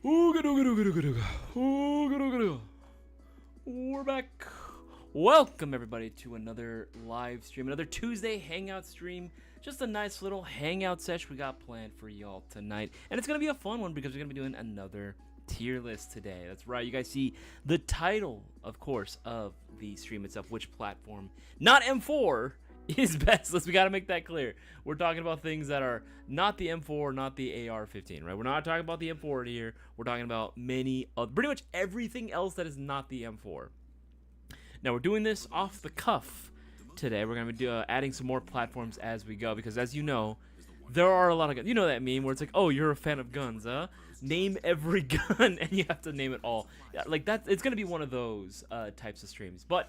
We're back. Welcome everybody to another live stream, another Tuesday hangout stream. Just a nice little hangout session we got planned for y'all tonight, and it's gonna be a fun one because we're gonna be doing another tier list today. That's right, you guys see the title, of course, of the stream itself. Which platform, not M4, is best? We gotta make that clear. We're talking about things that are not the M4, not the AR-15, right? We're not talking about the M4 here. We're talking about pretty much everything else that is not the M4. Now we're doing this off the cuff today. We're gonna be adding some more platforms as we go, because as you know, there are a lot of guns. You know that meme where it's like, oh, you're a fan of guns, huh? Name every gun, and you have to name it all. Yeah, like that. It's gonna be one of those types of streams, but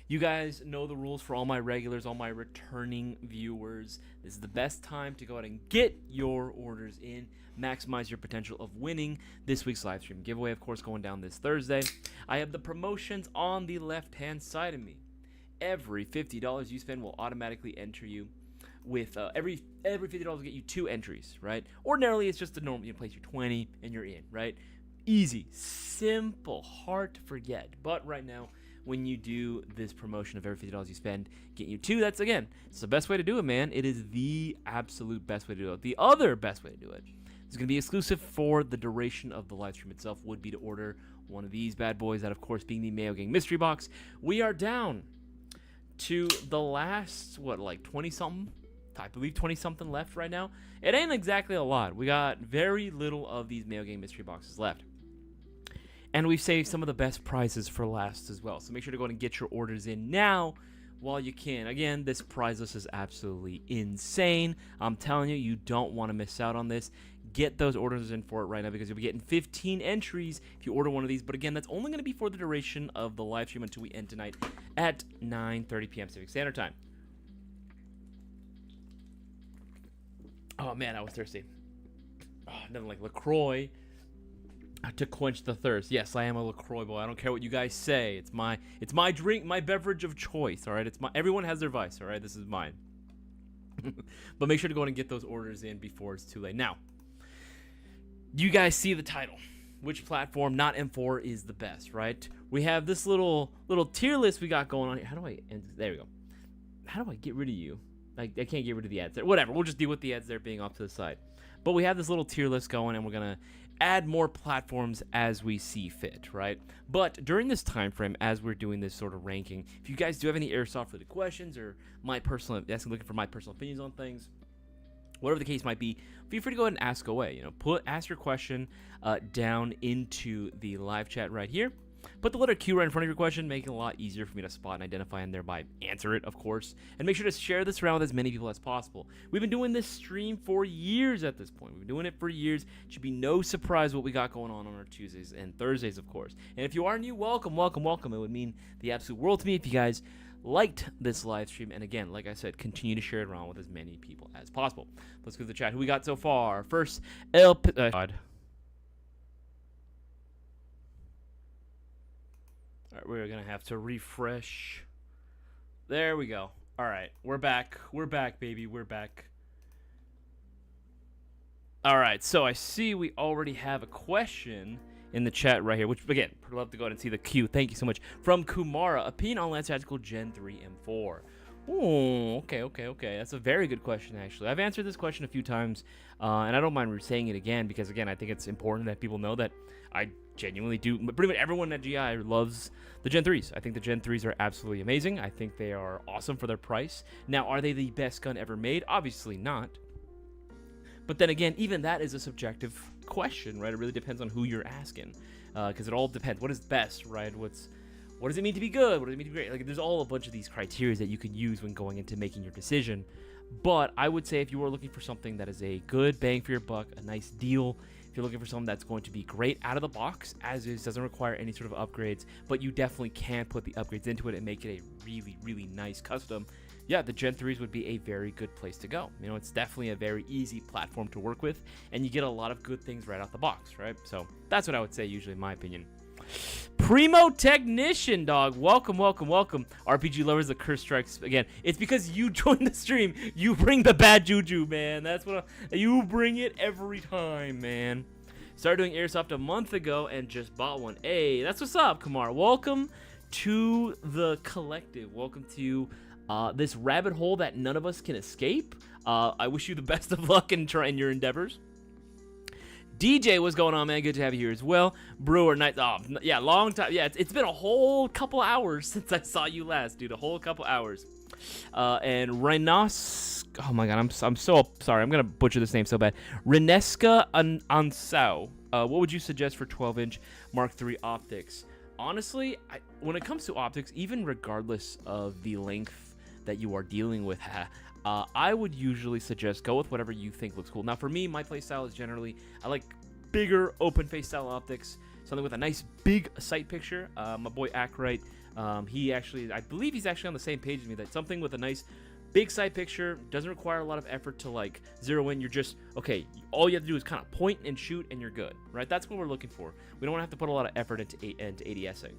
you guys know the rules for all my regulars, all my returning viewers. This is the best time to go ahead and get your orders in, maximize your potential of winning this week's live stream giveaway, of course, going down this Thursday. I have the promotions on the left-hand side of me. Every $50 you spend will automatically enter you with every $50 will get you 2 entries, right? Ordinarily, it's just a normal, you place your 20 and you're in, right? Easy, simple, hard to forget. But right now, when you do this promotion of every $50 you spend, get you 2, that's, again, it's the best way to do it, man. It is the absolute best way to do it. The other best way to do it is going to be exclusive for the duration of the live stream itself, would be to order one of these bad boys, that, of course, being the Mayo Gang mystery box. We are down to the last, what, like 20-something? I believe 20-something left right now. It ain't exactly a lot. We got very little of these Mayo Gang mystery boxes left. And we've saved some of the best prizes for last as well. So make sure to go ahead and get your orders in now while you can. Again, this prize list is absolutely insane. I'm telling you, you don't want to miss out on this. Get those orders in for it right now, because you'll be getting 15 entries if you order one of these. But again, that's only going to be for the duration of the live stream until we end tonight at 9:30 p.m. Pacific Standard Time. Oh man, I was thirsty. Oh, nothing like LaCroix to quench the thirst. Yes, I am a LaCroix boy. I don't care what you guys say. It's my drink, my beverage of choice. All right, everyone has their vice. All right, this is mine. But make sure to go and get those orders in before it's too late. Now, you guys see the title. Which platform, not M4, is the best, right? We have this little tier list we got going on here. How do I end? There we go. How do I get rid of you? I can't get rid of the ads there. Whatever, we'll just deal with the ads there being off to the side. But we have this little tier list going, and we're gonna add more platforms as we see fit, right? But during this time frame, as we're doing this sort of ranking, if you guys do have any airsoft related questions or looking for my personal opinions on things, whatever the case might be, feel free to go ahead and ask away. You know, ask your question down into the live chat right here. Put the letter Q right in front of your question, making it a lot easier for me to spot and identify, and thereby answer it, of course. And make sure to share this around with as many people as possible. We've been doing this stream for years at this point. We've been doing it for years. It should be no surprise what we got going on our Tuesdays and Thursdays, of course. And if you are new, welcome, welcome, welcome. It would mean the absolute world to me if you guys liked this live stream. And again, like I said, continue to share it around with as many people as possible. Let's go to the chat. Who we got so far? First, Alright, we're gonna have to refresh. There we go. Alright, we're back. We're back, baby. We're back. Alright, so I see we already have a question in the chat right here, which, again, I'd love to go ahead and see the queue. Thank you so much. From Kumara, opinion on Lance Tactical Gen 3 M4. Oh, okay. That's a very good question, actually. I've answered this question a few times, and I don't mind saying it again, because, again, I think it's important that people know that I genuinely do. Pretty much everyone at GI loves the Gen 3s. I think the Gen 3s are absolutely amazing. I think they are awesome for their price. Now, are they the best gun ever made? Obviously not. But then again, even that is a subjective question, right? It really depends on who you're asking, because it all depends. What is best, right? What does it mean to be good? What does it mean to be great? Like, there's all a bunch of these criteria that you can use when going into making your decision. But I would say if you are looking for something that is a good bang for your buck, a nice deal, if you're looking for something that's going to be great out of the box, as is, doesn't require any sort of upgrades, but you definitely can put the upgrades into it and make it a really, really nice custom, yeah, the Gen 3s would be a very good place to go. You know, it's definitely a very easy platform to work with, and you get a lot of good things right out the box, right? So that's what I would say, usually, in my opinion. Primo Technician, dog. Welcome, welcome, welcome. RPG lovers, the curse strikes again. It's because you joined the stream. You bring the bad juju, man. That's what you bring it every time, man. Started doing Airsoft a month ago and just bought one. Hey, that's what's up, Kamar. Welcome to the collective. Welcome to this rabbit hole that none of us can escape. I wish you the best of luck in your endeavors. DJ, what's going on, man? Good to have you here as well. Brewer, nice. Oh, yeah, long time. Yeah, it's been a whole couple hours since I saw you last, dude. A whole couple hours. And Renos, oh my god, I'm so sorry. I'm gonna butcher this name so bad. Reneska Ansau. What would you suggest for 12-inch Mark III optics? Honestly, when it comes to optics, even regardless of the length that you are dealing with, I would usually suggest go with whatever you think looks cool. Now, for me, my playstyle is generally, I like bigger open face style optics, something with a nice big sight picture. My boy Ackright, I believe he's actually on the same page as me, that something with a nice big sight picture, doesn't require a lot of effort to like zero in. You're just, okay, all you have to do is kind of point and shoot and you're good, right? That's what we're looking for. We don't have to put a lot of effort into ADSing.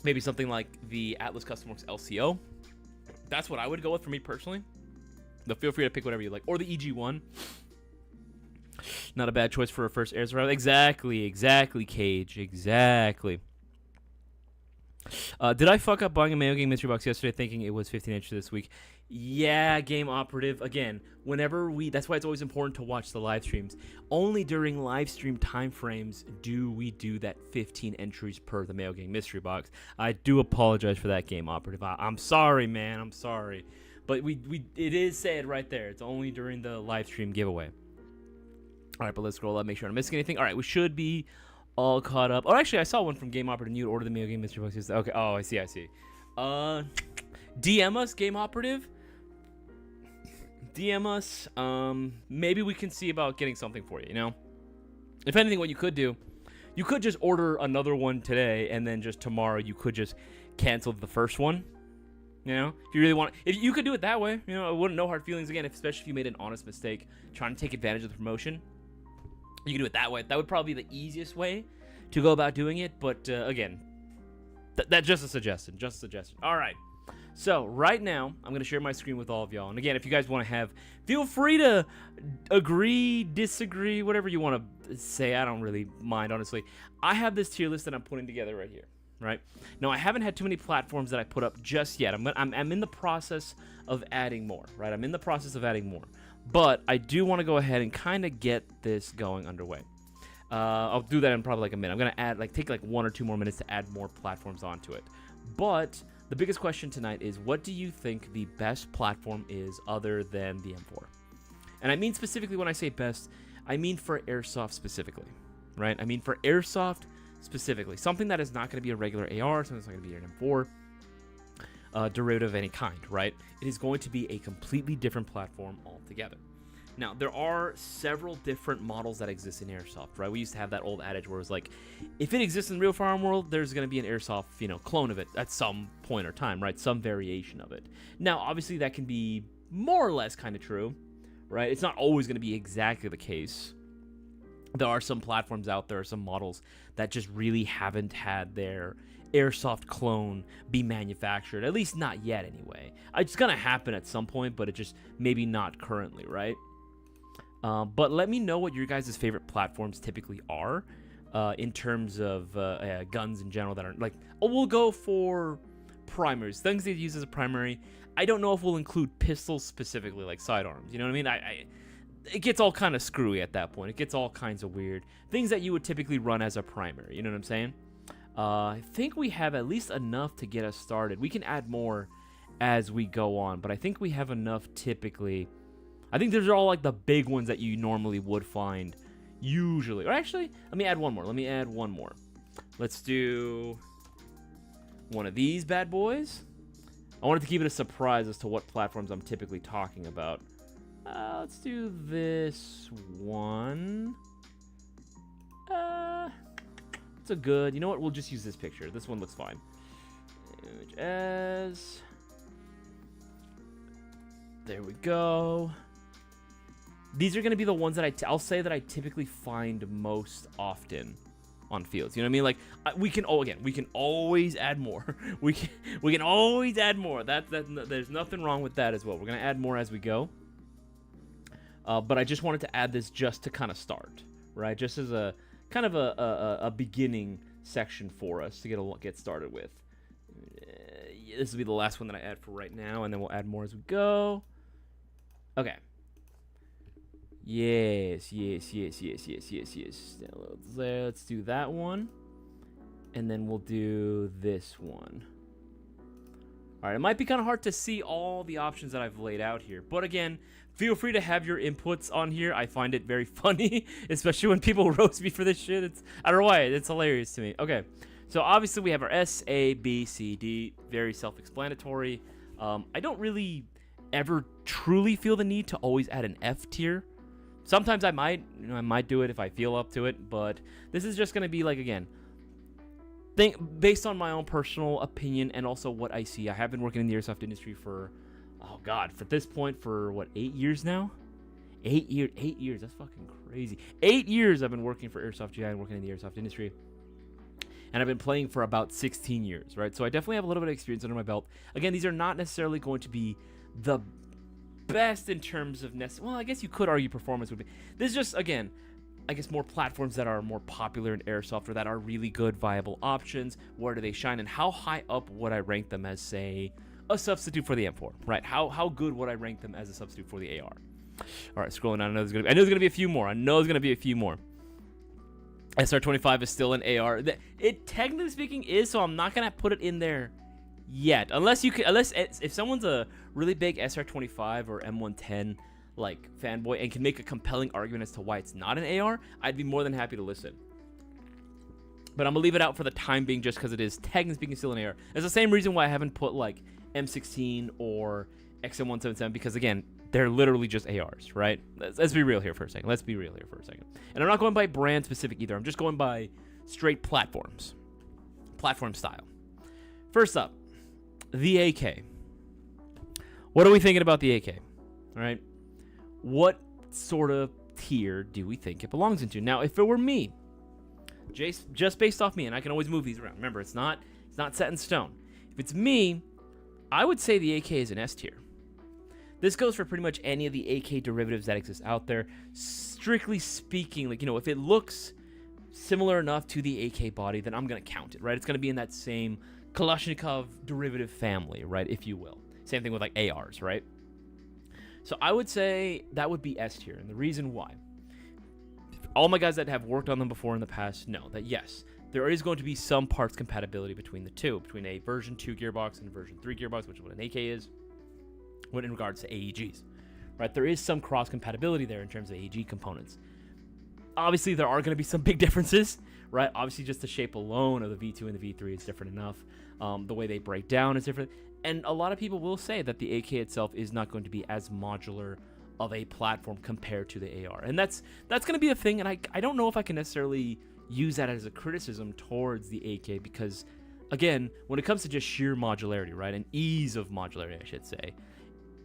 Maybe something like the Atlas Custom Works LCO. That's what I would go with for me personally. But feel free to pick whatever you like. Or the EG1. Not a bad choice for a first Airsoft. Exactly, Cage. Exactly. Did I fuck up buying a Mayo Gang mystery box yesterday thinking it was 15 inches this week? Yeah, Game Operative. Again, that's why it's always important to watch the live streams. Only during live stream time frames do we do that 15 entries per the Mayo Gang mystery box. I do apologize for that, Game Operative. I'm sorry, man. I'm sorry. But it is said right there. It's only during the live stream giveaway. All right, but let's scroll up, make sure I'm not missing anything. All right, we should be all caught up. Oh, actually, I saw one from Game Operative. You ordered the Mayo Gang mystery box yesterday. Okay. Oh, I see. DM us, Game Operative. DM us. Maybe we can see about getting something for you, you know? If anything, what you could do, you could just order another one today, and then just tomorrow you could just cancel the first one. You know? If you really want, if you could do it that way, you know, I wouldn't, no hard feelings again, especially if you made an honest mistake trying to take advantage of the promotion. You can do it that way. That would probably be the easiest way to go about doing it, but again, that's just a suggestion. All right. So right now, I'm going to share my screen with all of y'all. And again, if you guys want to feel free to agree, disagree, whatever you want to say. I don't really mind, honestly. I have this tier list that I'm putting together right here, right? Now, I haven't had too many platforms that I put up just yet. I'm in the process of adding more, right? I'm in the process of adding more. But I do want to go ahead and kind of get this going underway. I'll do that in probably like a minute. I'm going to take like 1 or 2 more minutes to add more platforms onto it. But the biggest question tonight is, what do you think the best platform is other than the M4? And I mean specifically, when I say best, I mean for Airsoft specifically, right? I mean for Airsoft specifically. Something that is not going to be a regular AR, something that's not going to be an M4 derivative of any kind, right? It is going to be a completely different platform altogether. Now, there are several different models that exist in Airsoft, right? We used to have that old adage where it was like, if it exists in the real firearm world, there's going to be an Airsoft, clone of it at some point or time, right? Some variation of it. Now, obviously, that can be more or less kind of true, right? It's not always going to be exactly the case. There are some platforms out there, some models that just really haven't had their Airsoft clone be manufactured, at least not yet anyway. It's going to happen at some point, but it just maybe not currently, right? But let me know what your guys' favorite platforms typically are in terms of guns in general that are like, we'll go for primaries, things they use as a primary. I don't know if we'll include pistols specifically, like sidearms, you know what I mean? It gets all kind of screwy at that point. It gets all kinds of weird things that you would typically run as a primary, you know what I'm saying? I think we have at least enough to get us started. We can add more as we go on, but I think we have enough typically. I think those are all like the big ones that you normally would find usually. Or actually, let me add one more. Let's do one of these bad boys. I wanted to keep it a surprise as to what platforms I'm typically talking about. Let's do this one. It's a good, you know what? We'll just use this picture. This one looks fine. Image as. There we go. These are going to be the ones that I'll say that I typically find most often on fields. You know what I mean? Like we can always add more. we can always add more. There's nothing wrong with that as well. We're going to add more as we go. but I just wanted to add this just to kind of start, right? Just as a kind of a beginning section for us to get started with. This will be the last one that I add for right now, and then we'll add more as we go. Okay. Yes. Let's do that one. And then we'll do this one. All right, it might be kind of hard to see all the options that I've laid out here. But again, feel free to have your inputs on here. I find it very funny, especially when people roast me for this shit. I don't know why. It's hilarious to me. Okay, so obviously we have our S, A, B, C, D. Very self-explanatory. I don't really ever truly feel the need to always add an F tier. Sometimes I might do it if I feel up to it. But this is just going to be like, again, based on my own personal opinion and also what I see. I have been working in the airsoft industry for, for this point, for what, 8 years now? 8 years, that's fucking crazy. 8 years I've been working for Airsoft GI and working in the airsoft industry. And I've been playing for about 16 years, right? So I definitely have a little bit of experience under my belt. Again, these are not necessarily going to be the best in terms of, well, I guess you could argue performance would be. This is just, again, I guess more platforms that are more popular in airsoft or that are really good viable options. Where do they shine, and how high up would I rank them as, say, a substitute for the M4, right? How good would I rank them as a substitute for the AR? All right, scrolling down. I know there's gonna be a few more. SR25 is still an AR. It technically speaking is, so I'm not gonna put it in there yet, unless if someone's a really big SR25 or M110 like fanboy and can make a compelling argument as to why it's not an AR, I'd be more than happy to listen. But I'm gonna leave it out for the time being, just because it is technically speaking still an AR. It's the same reason why I haven't put like M16 or XM177, because again, they're literally just ARs, right? Let's be real here for a second. And I'm not going by brand specific either. I'm just going by straight platform style. First up, the AK. What are we thinking about the AK? All right. What sort of tier do we think it belongs into? Now, if it were me, just based off me, and I can always move these around. Remember, it's not set in stone. If it's me, I would say the AK is an S tier. This goes for pretty much any of the AK derivatives that exist out there. Strictly speaking, like, if it looks similar enough to the AK body, then I'm going to count it, right? It's going to be in that same Kalashnikov derivative family, right, if you will. Same thing with like ARs, right? So I would say that would be S tier, and the reason why. All my guys that have worked on them before in the past know that, yes, there is going to be some parts compatibility between the two, between a version 2 gearbox and a version 3 gearbox, which is what an AK is, when in regards to AEGs, right? There is some cross compatibility there in terms of AEG components. Obviously, there are going to be some big differences, right? Obviously, just the shape alone of the V2 and the V3 is different enough. The way they break down is different. And a lot of people will say that the AK itself is not going to be as modular of a platform compared to the AR. And that's going to be a thing, and I don't know if I can necessarily use that as a criticism towards the AK, because, again, when it comes to just sheer modularity, right, and ease of modularity, I should say,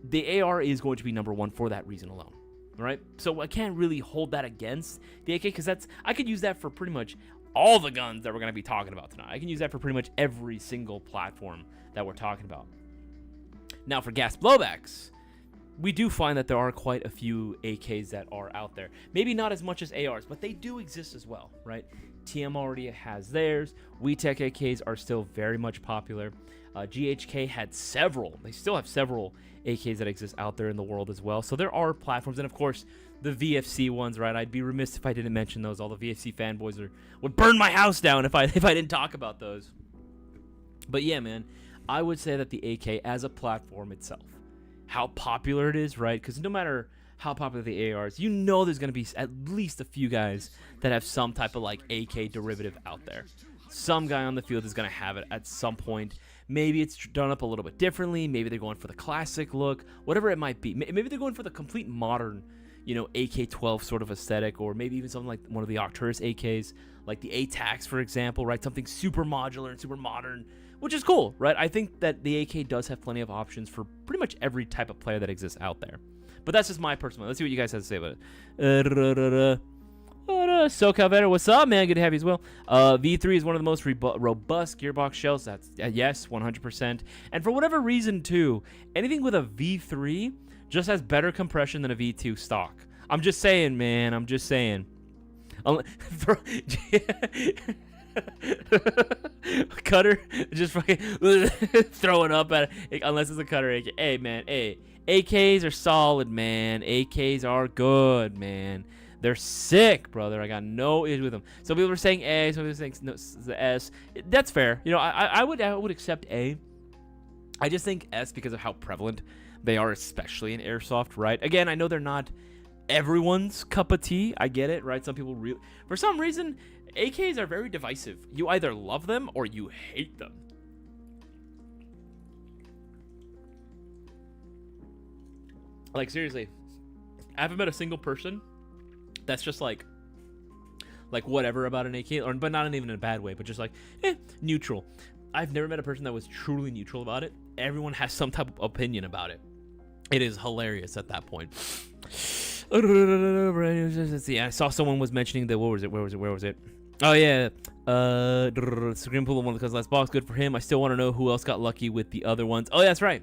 the AR is going to be number one for that reason alone, right? So I can't really hold that against the AK, because I could use that for pretty much all the guns that we're going to be talking about tonight. I can use that for pretty much every single platform that we're talking about. Now, for gas blowbacks, we do find that there are quite a few AKs that are out there. Maybe not as much as ARs, but they do exist as well, right? TM already has theirs. WeTech AKs are still very much popular. GHK had several. They still have several AKs that exist out there in the world as well. So there are platforms, and of course, the VFC ones, right? I'd be remiss if I didn't mention those. All the VFC fanboys would burn my house down if I didn't talk about those. But yeah, man, I would say that the AK as a platform itself, how popular it is, right? Because no matter how popular the ARs, there's going to be at least a few guys that have some type of like AK derivative out there. Some guy on the field is going to have it at some point. Maybe it's done up a little bit differently. Maybe they're going for the classic look, whatever it might be. Maybe they're going for the complete modern, AK-12 sort of aesthetic, or maybe even something like one of the Arcturus AKs, like the ATAX, for example, right? Something super modular and super modern, which is cool, right? I think that the AK does have plenty of options for pretty much every type of player that exists out there. But that's just my personal. Let's see what you guys have to say about it. SoCal Veteran, what's up, man? Good to have you as well. V3 is one of the most robust gearbox shells. That's yes, 100%. And for whatever reason, too, anything with a V3 just has better compression than a V2 stock. I'm just saying, man. I'm just saying. Cutter just fucking throwing up at it, unless it's a cutter AK. Hey, man. Hey, AKs are solid, man. AKs are good, man. They're sick, brother. I got no issue with them. Some people are saying A, some people are saying no, the S. That's fair. You know, I would accept A. I just think S because of how prevalent they are, especially in Airsoft, right? Again, I know they're not everyone's cup of tea. I get it, right? Some people for some reason, AKs are very divisive. You either love them or you hate them. Like, seriously, I haven't met a single person that's just like whatever about an AK, but not even in a bad way, but just like, neutral. I've never met a person that was truly neutral about it. Everyone has some type of opinion about it. It is hilarious at that point. Yeah, I saw someone was mentioning that. Where was it? Oh yeah, Scream Pool one because last box, good for him. I still want to know who else got lucky with the other ones. Oh, yeah, that's right.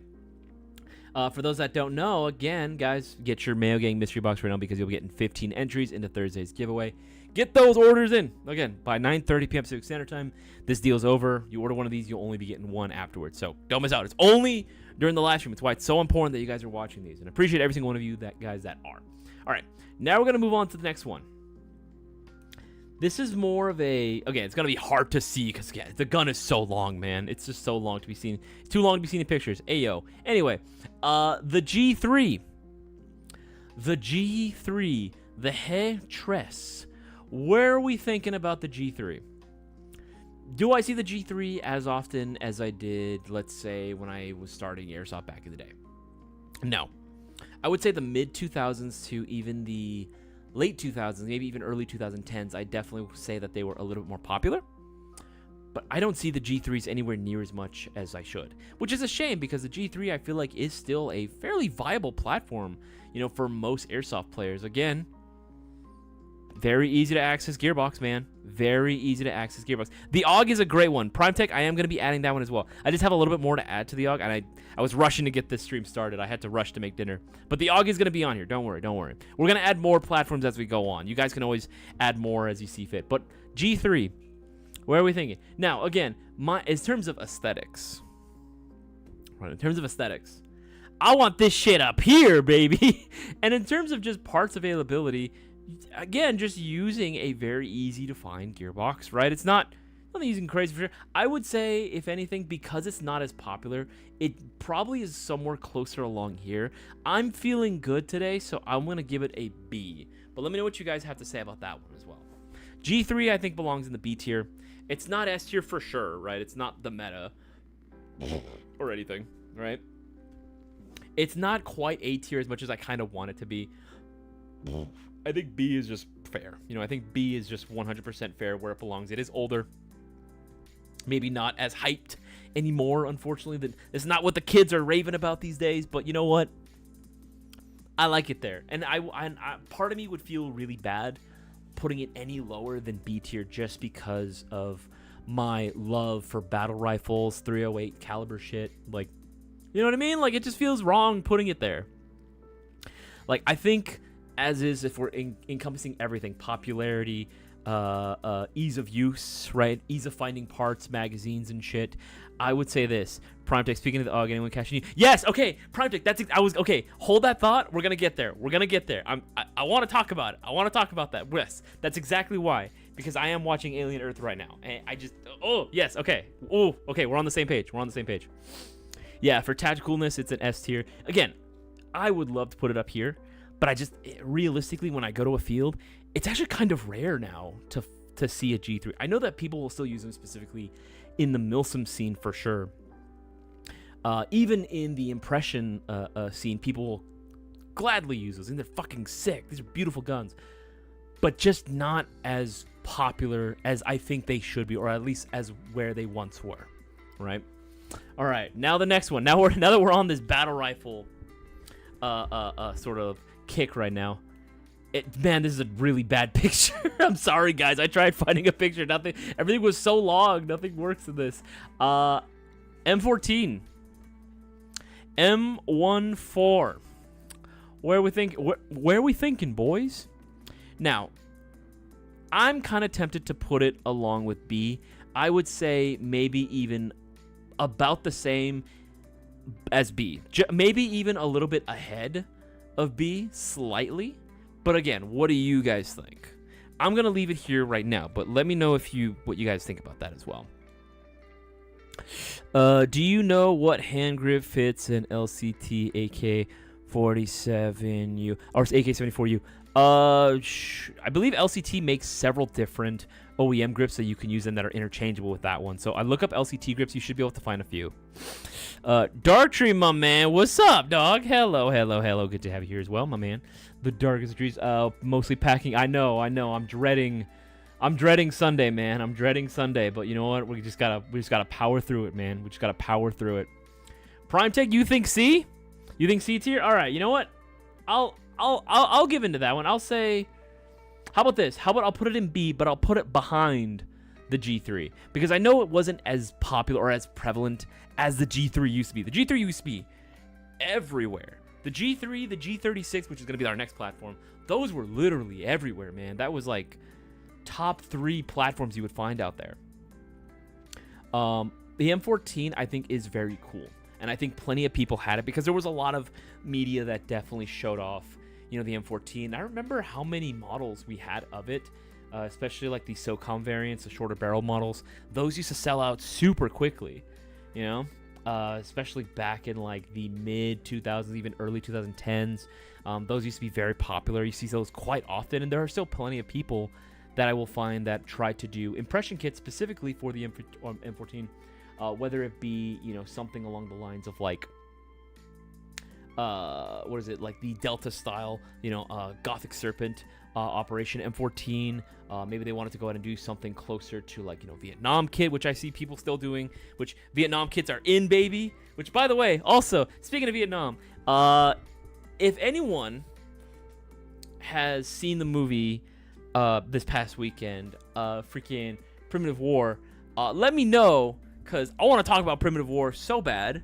For those that don't know, again, guys, get your Mayo Gang mystery box right now because you'll be getting 15 entries into Thursday's giveaway. Get those orders in. Again, by 9:30 p.m. Pacific Standard Time, this deal's over. You order one of these, you'll only be getting one afterwards. So don't miss out. It's only during the live stream. It's why it's so important that you guys are watching these. And I appreciate every single one of you guys that are. All right, now we're going to move on to the next one. This is more of a, again, it's going to be hard to see because, again, the gun is so long, man. It's just so long to be seen. It's too long to be seen in pictures. Ayo. Anyway, the G3. The G3. The He-Tress. Where are we thinking about the G3? Do I see the G3 as often as I did, let's say, when I was starting Airsoft back in the day? No. I would say the mid-2000s to even the late 2000s, maybe even early 2010s, I definitely say that they were a little bit more popular. But I don't see the G3s anywhere near as much as I should, which is a shame because the G3 I feel like is still a fairly viable platform, you know, for most Airsoft players. Again, very easy to access gearbox, man. Very easy to access gearbox. The AUG is a great one. PrimeTech, I am going to be adding that one as well. I just have a little bit more to add to the AUG, and I was rushing to get this stream started. I had to rush to make dinner. But the AUG is going to be on here. Don't worry, don't worry. We're going to add more platforms as we go on. You guys can always add more as you see fit. But G3, where are we thinking? Now, again, in terms of aesthetics, right, in terms of aesthetics, I want this shit up here, baby. And in terms of just parts availability, again, just using a very easy to find gearbox, right? It's not nothing using crazy for sure. I would say, if anything, because it's not as popular, it probably is somewhere closer along here. I'm feeling good today, so I'm going to give it a B. But let me know what you guys have to say about that one as well. G3, I think, belongs in the B tier. It's not S tier for sure, right? It's not the meta or anything, right? It's not quite A tier as much as I kind of want it to be. I think B is just fair. You know, I think B is just 100% fair where it belongs. It is older. Maybe not as hyped anymore, unfortunately. It's not what the kids are raving about these days, but you know what? I like it there. And I part of me would feel really bad putting it any lower than B tier just because of my love for battle rifles, 308 caliber shit. Like, you know what I mean? Like, it just feels wrong putting it there. Like, I think, as is, if we're encompassing everything, popularity, ease of use, right? Ease of finding parts, magazines, and shit. I would say this. PrimeTech, speaking of the AUG, anyone cashing you? Yes, okay, PrimeTech, okay, hold that thought. We're going to get there. I want to talk about it. I want to talk about that. Yes, that's exactly why. Because I am watching Alien Earth right now. And yes, okay. Okay, we're on the same page. Yeah, for tacticalness, it's an S tier. Again, I would love to put it up here. But realistically, when I go to a field, it's actually kind of rare now to see a G3. I know that people will still use them specifically in the Milsim scene for sure. Even in the impression scene, people will gladly use those, and they're fucking sick. These are beautiful guns, but just not as popular as I think they should be, or at least as where they once were. Right? All right. Now the next one. Now that we're on this battle rifle sort of kick right now. Man, this is a really bad picture. I'm sorry, guys. I tried finding a picture. Everything was so long. Nothing works in this. M14. M14. Where are we thinking, boys? Now, I'm kind of tempted to put it along with B. I would say maybe even about the same as B. Maybe even a little bit ahead of B, slightly. But again, what do you guys think? I'm going to leave it here right now, but let me know what you guys think about that as well. Do you know what hand grip fits an LCT AK-47U or AK-74U? I believe LCT makes several different OEM grips, so you can use them that are interchangeable with that one. So I look up LCT grips. You should be able to find a few. Darktree, my man. What's up, dog? Hello. Good to have you here as well, my man. The darkest trees. Mostly packing. I know. I'm dreading Sunday, man. I'm dreading Sunday, but you know what? We just gotta power through it, man. We just gotta power through it. Prime Tech, you think C? You think C tier? All right. You know what? I'll give into that one. I'll say, how about this? How about I'll put it in B, but I'll put it behind the G3 because I know it wasn't as popular or as prevalent as the G3 used to be. The G3 used to be everywhere. The G3, the G36, which is going to be our next platform, those were literally everywhere, man. That was like top 3 platforms you would find out there. The M14, I think, is very cool. And I think plenty of people had it because there was a lot of media that definitely showed off, the M14. I remember how many models we had of it, especially like the SOCOM variants, the shorter barrel models. Those used to sell out super quickly, especially back in like the mid 2000s, even early 2010s. Those used to be very popular. You see those quite often, and there are still plenty of people that I will find that try to do impression kits specifically for the M14, whether it be, something along the lines of like, what is it, like the Delta style, Gothic Serpent Operation M14. Maybe they wanted to go ahead and do something closer to like, Vietnam kit, which I see people still doing, which Vietnam kits are in, baby. Which, by the way, also, speaking of Vietnam, if anyone has seen the movie this past weekend, freaking Primitive War, let me know, because I want to talk about Primitive War so bad.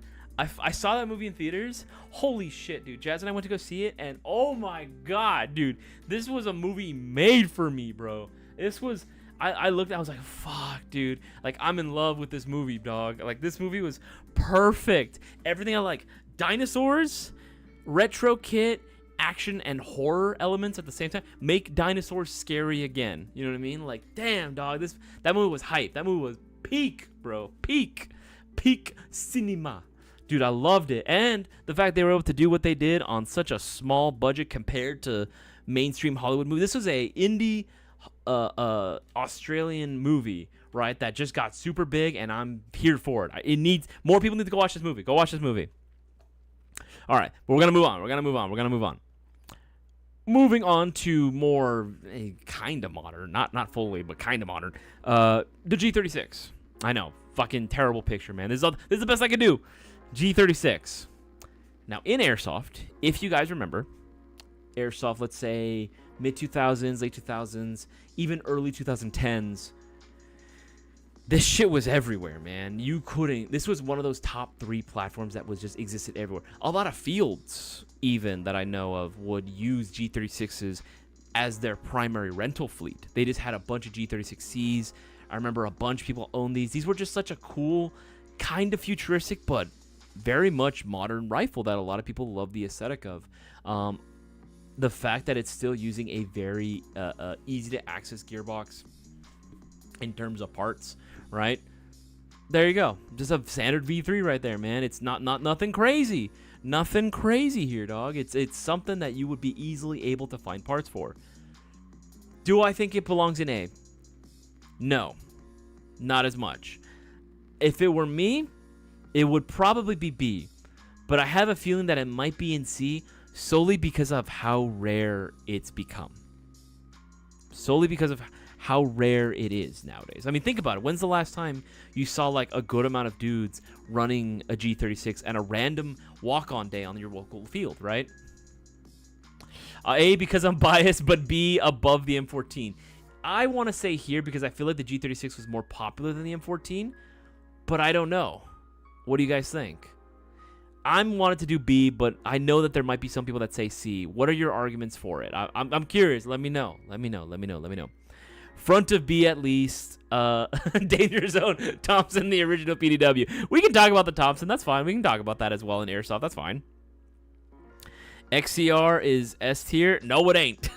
I saw that movie in theaters. Holy shit, dude. Jazz and I went to go see it, and oh my god, dude. This was a movie made for me, bro. This was... I looked, I was like, fuck, dude. Like, I'm in love with this movie, dog. Like, this movie was perfect. Everything I like. Dinosaurs, retro kit, action, and horror elements at the same time. Make dinosaurs scary again. You know what I mean? Like, damn, dog. That movie was hype. That movie was peak, bro. Peak cinema. Dude, I loved it. And the fact they were able to do what they did on such a small budget compared to mainstream Hollywood movie. This was a indie Australian movie, right, that just got super big, and I'm here for it. It needs more people need to go watch this movie. Go watch this movie. All right, but we're going to move on. Moving on to more kind of modern, not fully, but kind of modern. The G36. I know, fucking terrible picture, man. This is the best I can do. G36. Now, in Airsoft, if you guys remember, Airsoft, let's say mid-2000s, late 2000s, even early 2010s, this shit was everywhere, man. This was one of those top 3 platforms that was just existed everywhere. A lot of fields, even, that I know of, would use G36s as their primary rental fleet. They just had a bunch of G36Cs. I remember a bunch of people owned these. These were just such a cool, kind of futuristic, but very much modern rifle that a lot of people love the aesthetic of. The fact that it's still using a very easy to access gearbox in terms of parts, right? There you go. Just a standard V3 right there, man. It's nothing crazy. Nothing crazy here, dog. It's something that you would be easily able to find parts for. Do I think it belongs in A? No. Not as much. If it were me, it would probably be B, but I have a feeling that it might be in C solely because of how rare it's become. Solely because of how rare it is nowadays. I mean, think about it. When's the last time you saw like a good amount of dudes running a G36 and a random walk-on day on your local field, right? A, because I'm biased, but B, above the M14. I want to say here because I feel like the G36 was more popular than the M14, but I don't know. What do you guys think? I'm wanted to do B, but I know that there might be some people that say C. What are your arguments for it? I'm curious. Let me know. Front of B at least. Danger Zone. Thompson, the original PDW. We can talk about the Thompson. That's fine. We can talk about that as well in Airsoft. That's fine. XCR is S tier. No, it ain't.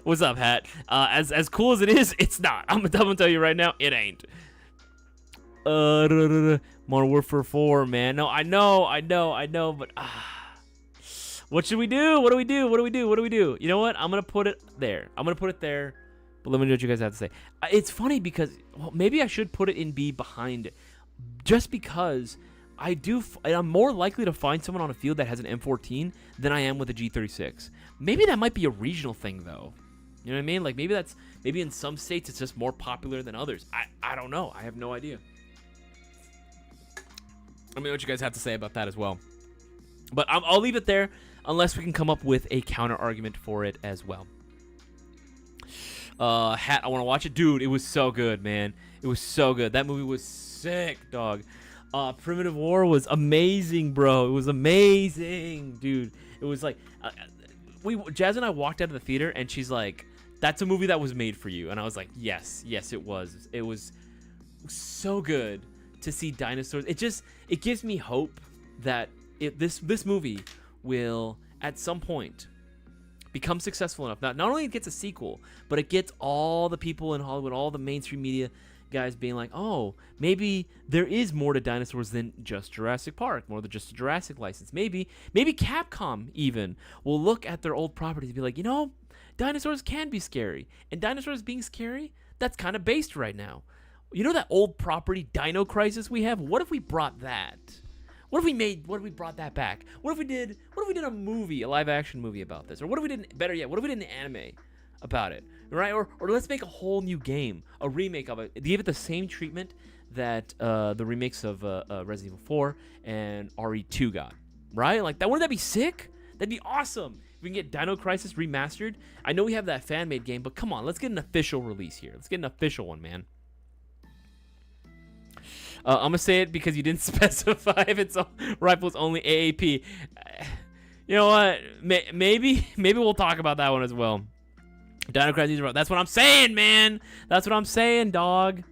What's up, Hat? As cool as it is, it's not. I'm gonna tell you right now, it ain't. Modern Warfare 4, man. No, I know, but what should we do? What do we do? You know what? I'm gonna put it there. But let me know what you guys have to say. It's funny because, well, maybe I should put it in B behind it, just because I'm more likely to find someone on a field that has an M14 than I am with a G36. Maybe that might be a regional thing, though. You know what I mean? Like, maybe in some states it's just more popular than others. I don't know. I have no idea. Let me know what you guys have to say about that as well. But I'll leave it there unless we can come up with a counter argument for it as well. Hat, I want to watch it. Dude, it was so good, man. It was so good. That movie was sick, dog. Primitive War was amazing, bro. It was amazing, dude. It was like, Jazz and I walked out of the theater, and she's like, "That's a movie that was made for you." And I was like, yes, it was. It was so good to see dinosaurs. It gives me hope that this movie will, at some point, become successful enough. Not only it gets a sequel, but it gets all the people in Hollywood, all the mainstream media guys being like, oh, maybe there is more to dinosaurs than just Jurassic Park, more than just a Jurassic license. Maybe Capcom even will look at their old properties and be like, you know, dinosaurs can be scary. And dinosaurs being scary, that's kind of based right now. You know that old property Dino Crisis we have? What if we brought that? What if we brought that back? What if we did a movie, a live action movie about this? Or what if we did, better yet, what if we did an anime about it? Right? Or let's make a whole new game, a remake of it. Give it the same treatment that the remakes of Resident Evil 4 and RE2 got. Right? Like, wouldn't that be sick? That'd be awesome. If we can get Dino Crisis remastered. I know we have that fan-made game, but come on, let's get an official release here. Let's get an official one, man. I'm going to say it because you didn't specify if it's rifles only AAP. You know what? Maybe we'll talk about that one as well. Dino Crisis. That's what I'm saying, man. That's what I'm saying, dog.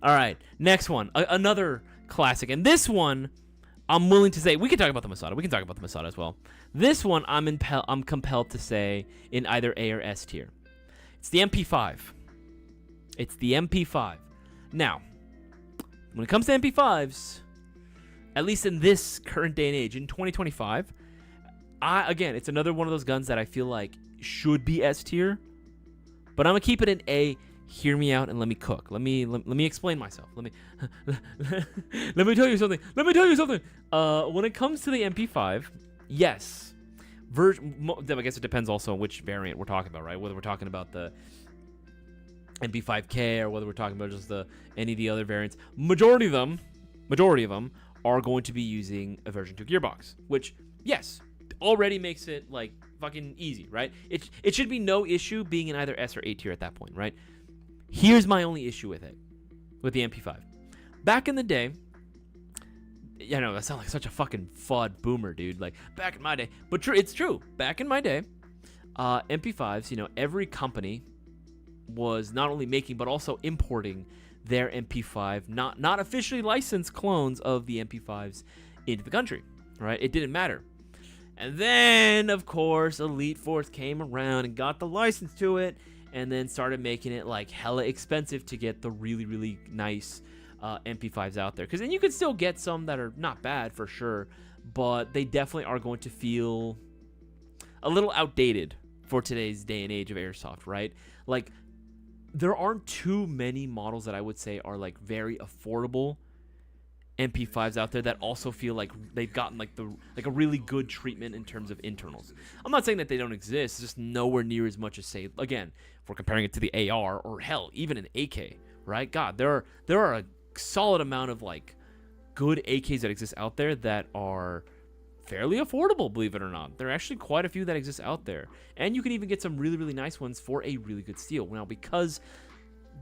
All right. Next one. Another classic. And this one, I'm willing to say, we can talk about the Masada. We can talk about the Masada as well. This one, I'm compelled to say in either A or S tier. It's the MP5. It's the MP5. Now, when it comes to MP5s, at least in this current day and age, in 2025, again, it's another one of those guns that I feel like should be S tier, but I'm gonna keep it in A. Hear me out and let me cook. Let me explain myself. Let me tell you something. When it comes to the MP5, yes, I guess it depends also on which variant we're talking about, right? Whether we're talking about the MP5K or whether we're talking about just any of the other variants. Majority of them are going to be using a version 2 gearbox, which, yes, already makes it like fucking easy, right? It should be no issue being in either S or A tier at that point, right? Here's my only issue with the MP5. Back in the day, I know that sounds like such a fucking FUD boomer, dude. Like, back in my day, but it's true. Back in my day, MP5s, you know, every company was not only making but also importing their MP5 not officially licensed clones of the MP5s into the country, right? It didn't matter. And then, of course, Elite Force came around and got the license to it and then started making it like hella expensive to get the really, really nice MP5s out there. Because then you can still get some that are not bad for sure, but they definitely are going to feel a little outdated for today's day and age of Airsoft, right? Like, there aren't too many models that I would say are like very affordable MP5s out there that also feel like they've gotten like a really good treatment in terms of internals. I'm not saying that they don't exist, it's just nowhere near as much as, say, again, if we're comparing it to the AR or hell, even an AK, right? God, there are a solid amount of like good AKs that exist out there that are fairly affordable, believe it or not. There are actually quite a few that exist out there. And you can even get some really, really nice ones for a really good steal. Now, because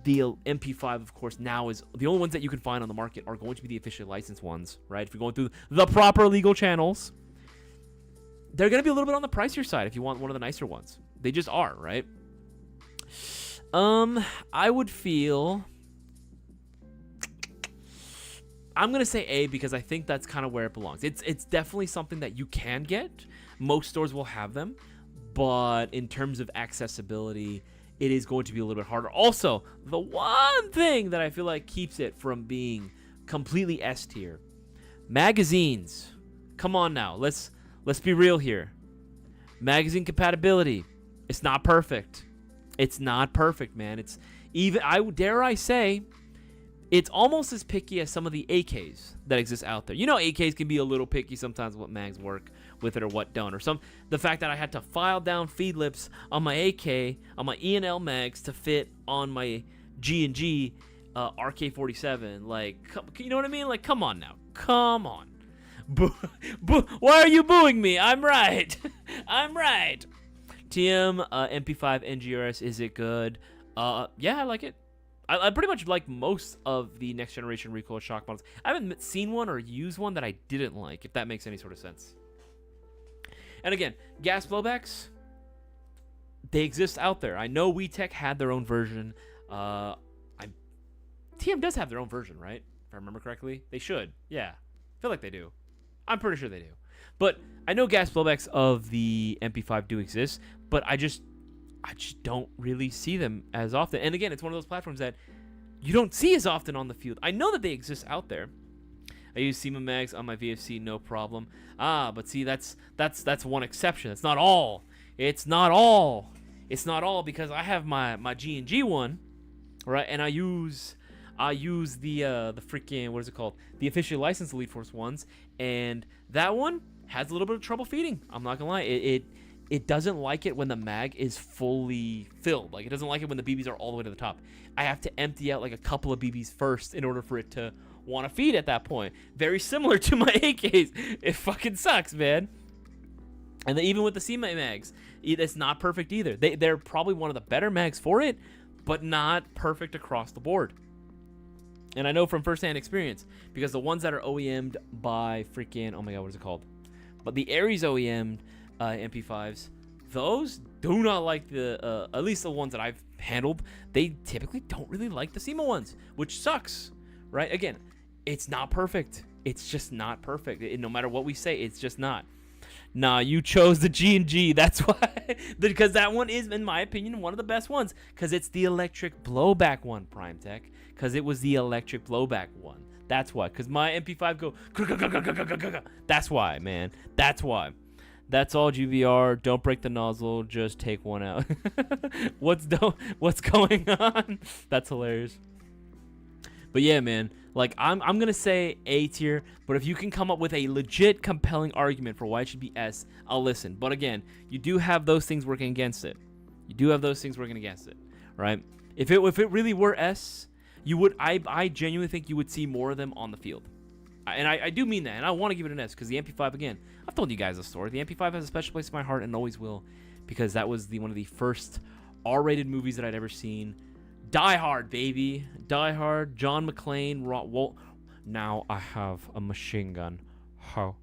The MP5, of course, now is the only ones that you can find on the market are going to be the officially licensed ones, right? If you're going through the proper legal channels, they're going to be a little bit on the pricier side if you want one of the nicer ones. They just are, right? I would feel... I'm going to say A because I think that's kind of where it belongs. It's definitely something that you can get. Most stores will have them. But in terms of accessibility, it is going to be a little bit harder. Also, the one thing that I feel like keeps it from being completely S tier, magazines. Come on now, let's be real here. Magazine compatibility, it's not perfect. It's not perfect, man. It's even, dare I say, it's almost as picky as some of the AKs that exist out there. You know, AKs can be a little picky sometimes what mags work with it or what don't. Or the fact that I had to file down feed lips on my AK, on my E&L mags to fit on my G&G RK-47. Like, you know what I mean? Like, come on now. Come on. Why are you booing me? I'm right. I'm right. TM, MP5 and GRS, is it good? Yeah, I like it. I pretty much like most of the next generation recoil shock models. I haven't seen one or used one that I didn't like, if that makes any sort of sense. And again, gas blowbacks, they exist out there. I know WeTech had their own version. TM does have their own version, right? If I remember correctly. They should. Yeah. I feel like they do. I'm pretty sure they do. But I know gas blowbacks of the MP5 do exist, but I just don't really see them as often. And again, it's one of those platforms that you don't see as often on the field. I know that they exist out there. I use SEMA mags on my VFC, no problem. But see, that's one exception. It's not all. It's not all. It's not all because I have my G&G one, right? And I use the freaking, what is it called? The officially licensed Elite Force ones, and that one has a little bit of trouble feeding. I'm not gonna lie. It doesn't like it when the mag is fully filled. Like, it doesn't like it when the BBs are all the way to the top. I have to empty out like a couple of BBs first in order for it to want to feed at that point. Very similar to my AKs. It fucking sucks, man. And then even with the SEMA mags, it's not perfect either. They're probably one of the better mags for it, but not perfect across the board. And I know from firsthand experience, because the ones that are OEM'd by freaking, oh my god, what is it called? But the Aries OEM'd MP5s, those do not like the, at least the ones that I've handled, they typically don't really like the SEMA ones, which sucks, right? Again, it's not perfect. It's just not perfect. No matter what we say, it's just not. Nah, you chose the G&G. That's why. Because that one is, in my opinion, one of the best ones. Because it's the electric blowback one, Prime Tech. Because it was the electric blowback one. That's why. Because my MP5 go... That's why, man. That's why. That's all, GVR. Don't break the nozzle. Just take one out. What's going on? That's hilarious. But yeah, man. Like, I'm going to say A tier. But if you can come up with a legit compelling argument for why it should be S, I'll listen. But again, you do have those things working against it. You do have those things working against it. Right? If it really were S, you would... I genuinely think you would see more of them on the field. And I do mean that, and I want to give it an S, because the MP5, again, I've told you guys the story. The MP5 has a special place in my heart and always will, because that was one of the first R-rated movies that I'd ever seen. Die Hard, baby. Die Hard, John McClane, now I have a machine gun. Ho.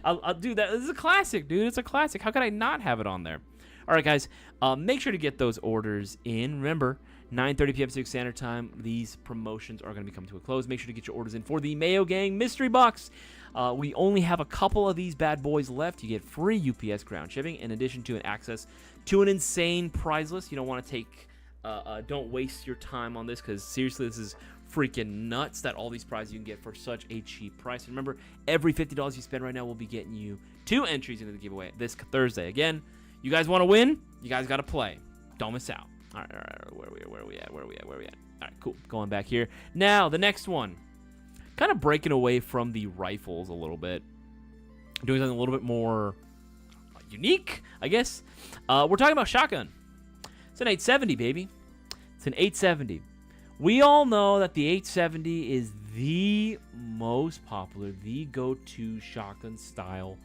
I'll do that. This is a classic, dude. It's a classic. How could I not have it on there? All right, guys, make sure to get those orders in. Remember, 9:30 p.m. Pacific Standard Time. These promotions are going to be coming to a close. Make sure to get your orders in for the Mayo Gang Mystery Box. We only have a couple of these bad boys left. You get free UPS ground shipping in addition to an access to an insane prize list. You don't want to take... don't waste your time on this, because seriously, this is freaking nuts that all these prizes you can get for such a cheap price. And remember, every $50 you spend right now will be getting you 2 entries into the giveaway this Thursday. Again, you guys want to win? You guys got to play. Don't miss out. All right, where are we at? All right, cool. Going back here. Now, the next one. Kind of breaking away from the rifles a little bit. Doing something a little bit more unique, I guess. We're talking about shotgun. It's an 870, baby. It's an 870. We all know that the 870 is the most popular, the go-to shotgun style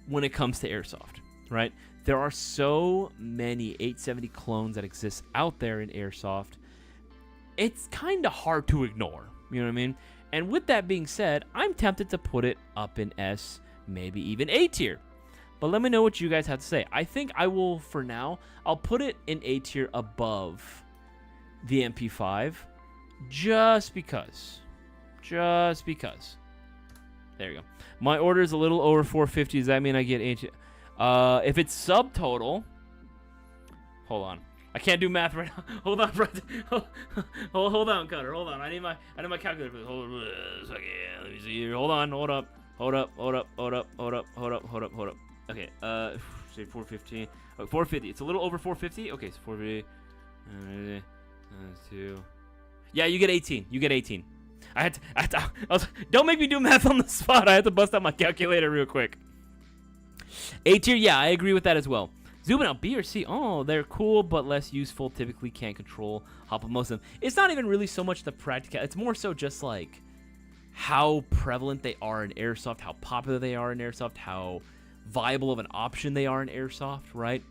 when it comes to airsoft, right? there are so many 870 clones that exist out there in Airsoft. It's kind of hard to ignore. You know what I mean? And with that being said, I'm tempted to put it up in S, maybe even A tier. But let me know what you guys have to say. I think I will, for now, I'll put it in A tier above the MP5. Just because. Just because. There you go. My order is a little over 450. Does that mean I get 8? If it's subtotal, hold on. I can't do math right now. Hold on, hold on, Cutter. Hold on. I need my calculator for this. Hold on a second. Let me see here. Hold on. Hold up. Okay. Say 415. Oh, 450. It's a little over 450. Okay, so 450. 2. Yeah, you get 18. You get 18. Don't make me do math on the spot. I had to bust out my calculator real quick. A tier, yeah, I agree with that as well. Zooming out, B or C. Oh, they're cool, but less useful. Typically can't control hop on most of them. It's not even really so much the practical. It's more so just like how prevalent they are in Airsoft, how popular they are in Airsoft, how viable of an option they are in Airsoft, right?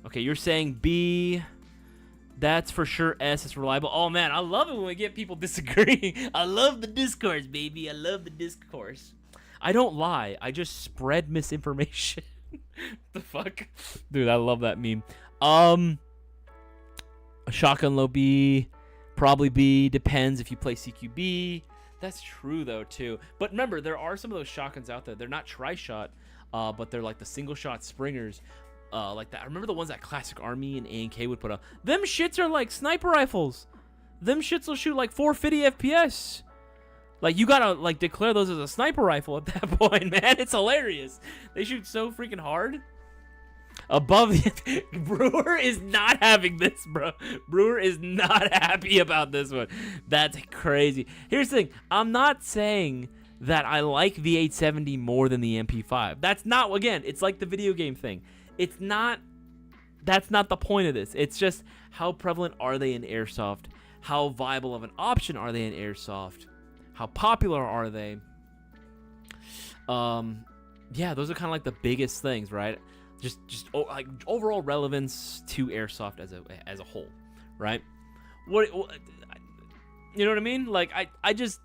Okay, you're saying B. That's for sure S. It's reliable. Oh, man, I love it when we get people disagreeing. I love the discourse, baby. I love the discourse. I don't lie. I just spread misinformation. The fuck? Dude, I love that meme. Shotgun low B. Probably B. Depends if you play CQB. That's true, though, too. But remember, there are some of those shotguns out there. They're not tri-shot, but they're like the single-shot springers. Like that. I remember the ones that Classic Army and A&K would put up. Them shits are like sniper rifles. Them shits will shoot like 450 FPS. Like, you gotta, like, declare those as a sniper rifle at that point, man. It's hilarious. They shoot so freaking hard. Above the... Brewer is not having this, bro. Brewer is not happy about this one. That's crazy. Here's the thing. I'm not saying that I like the 870 more than the MP5. That's not, again, it's like the video game thing. It's not... That's not the point of this. It's just how prevalent are they in Airsoft? How viable of an option are they in Airsoft? How popular are they? Yeah, those are kind of like the biggest things, right? Just like overall relevance to Airsoft as a whole, right? What you know what I mean? Like I just,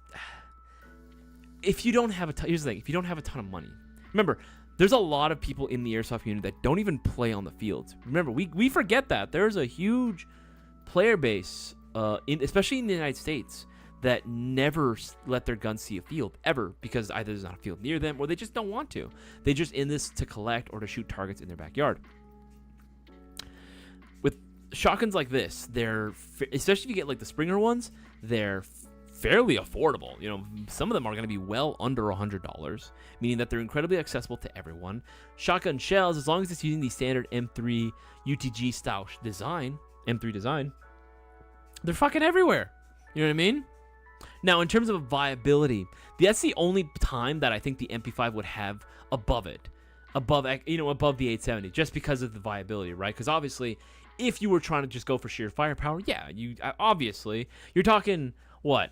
if you don't have here's the thing, if you don't have a ton of money, remember, there's a lot of people in the Airsoft community that don't even play on the fields. Remember, we forget that there's a huge player base, especially in the United States, that never let their guns see a field, ever, because either there's not a field near them or they just don't want to. They're just in this to collect or to shoot targets in their backyard. With shotguns like this, they're, especially if you get like the Springer ones, they're fairly affordable. You know, some of them are going to be well under $100, meaning that they're incredibly accessible to everyone. Shotgun shells, as long as it's using the standard M3 UTG style design, M3 design, they're fucking everywhere. You know what I mean? Now, in terms of viability, that's the only time that I think the MP5 would have above it, above the 870, just because of the viability, right? Because obviously, if you were trying to just go for sheer firepower, yeah, obviously you're talking what?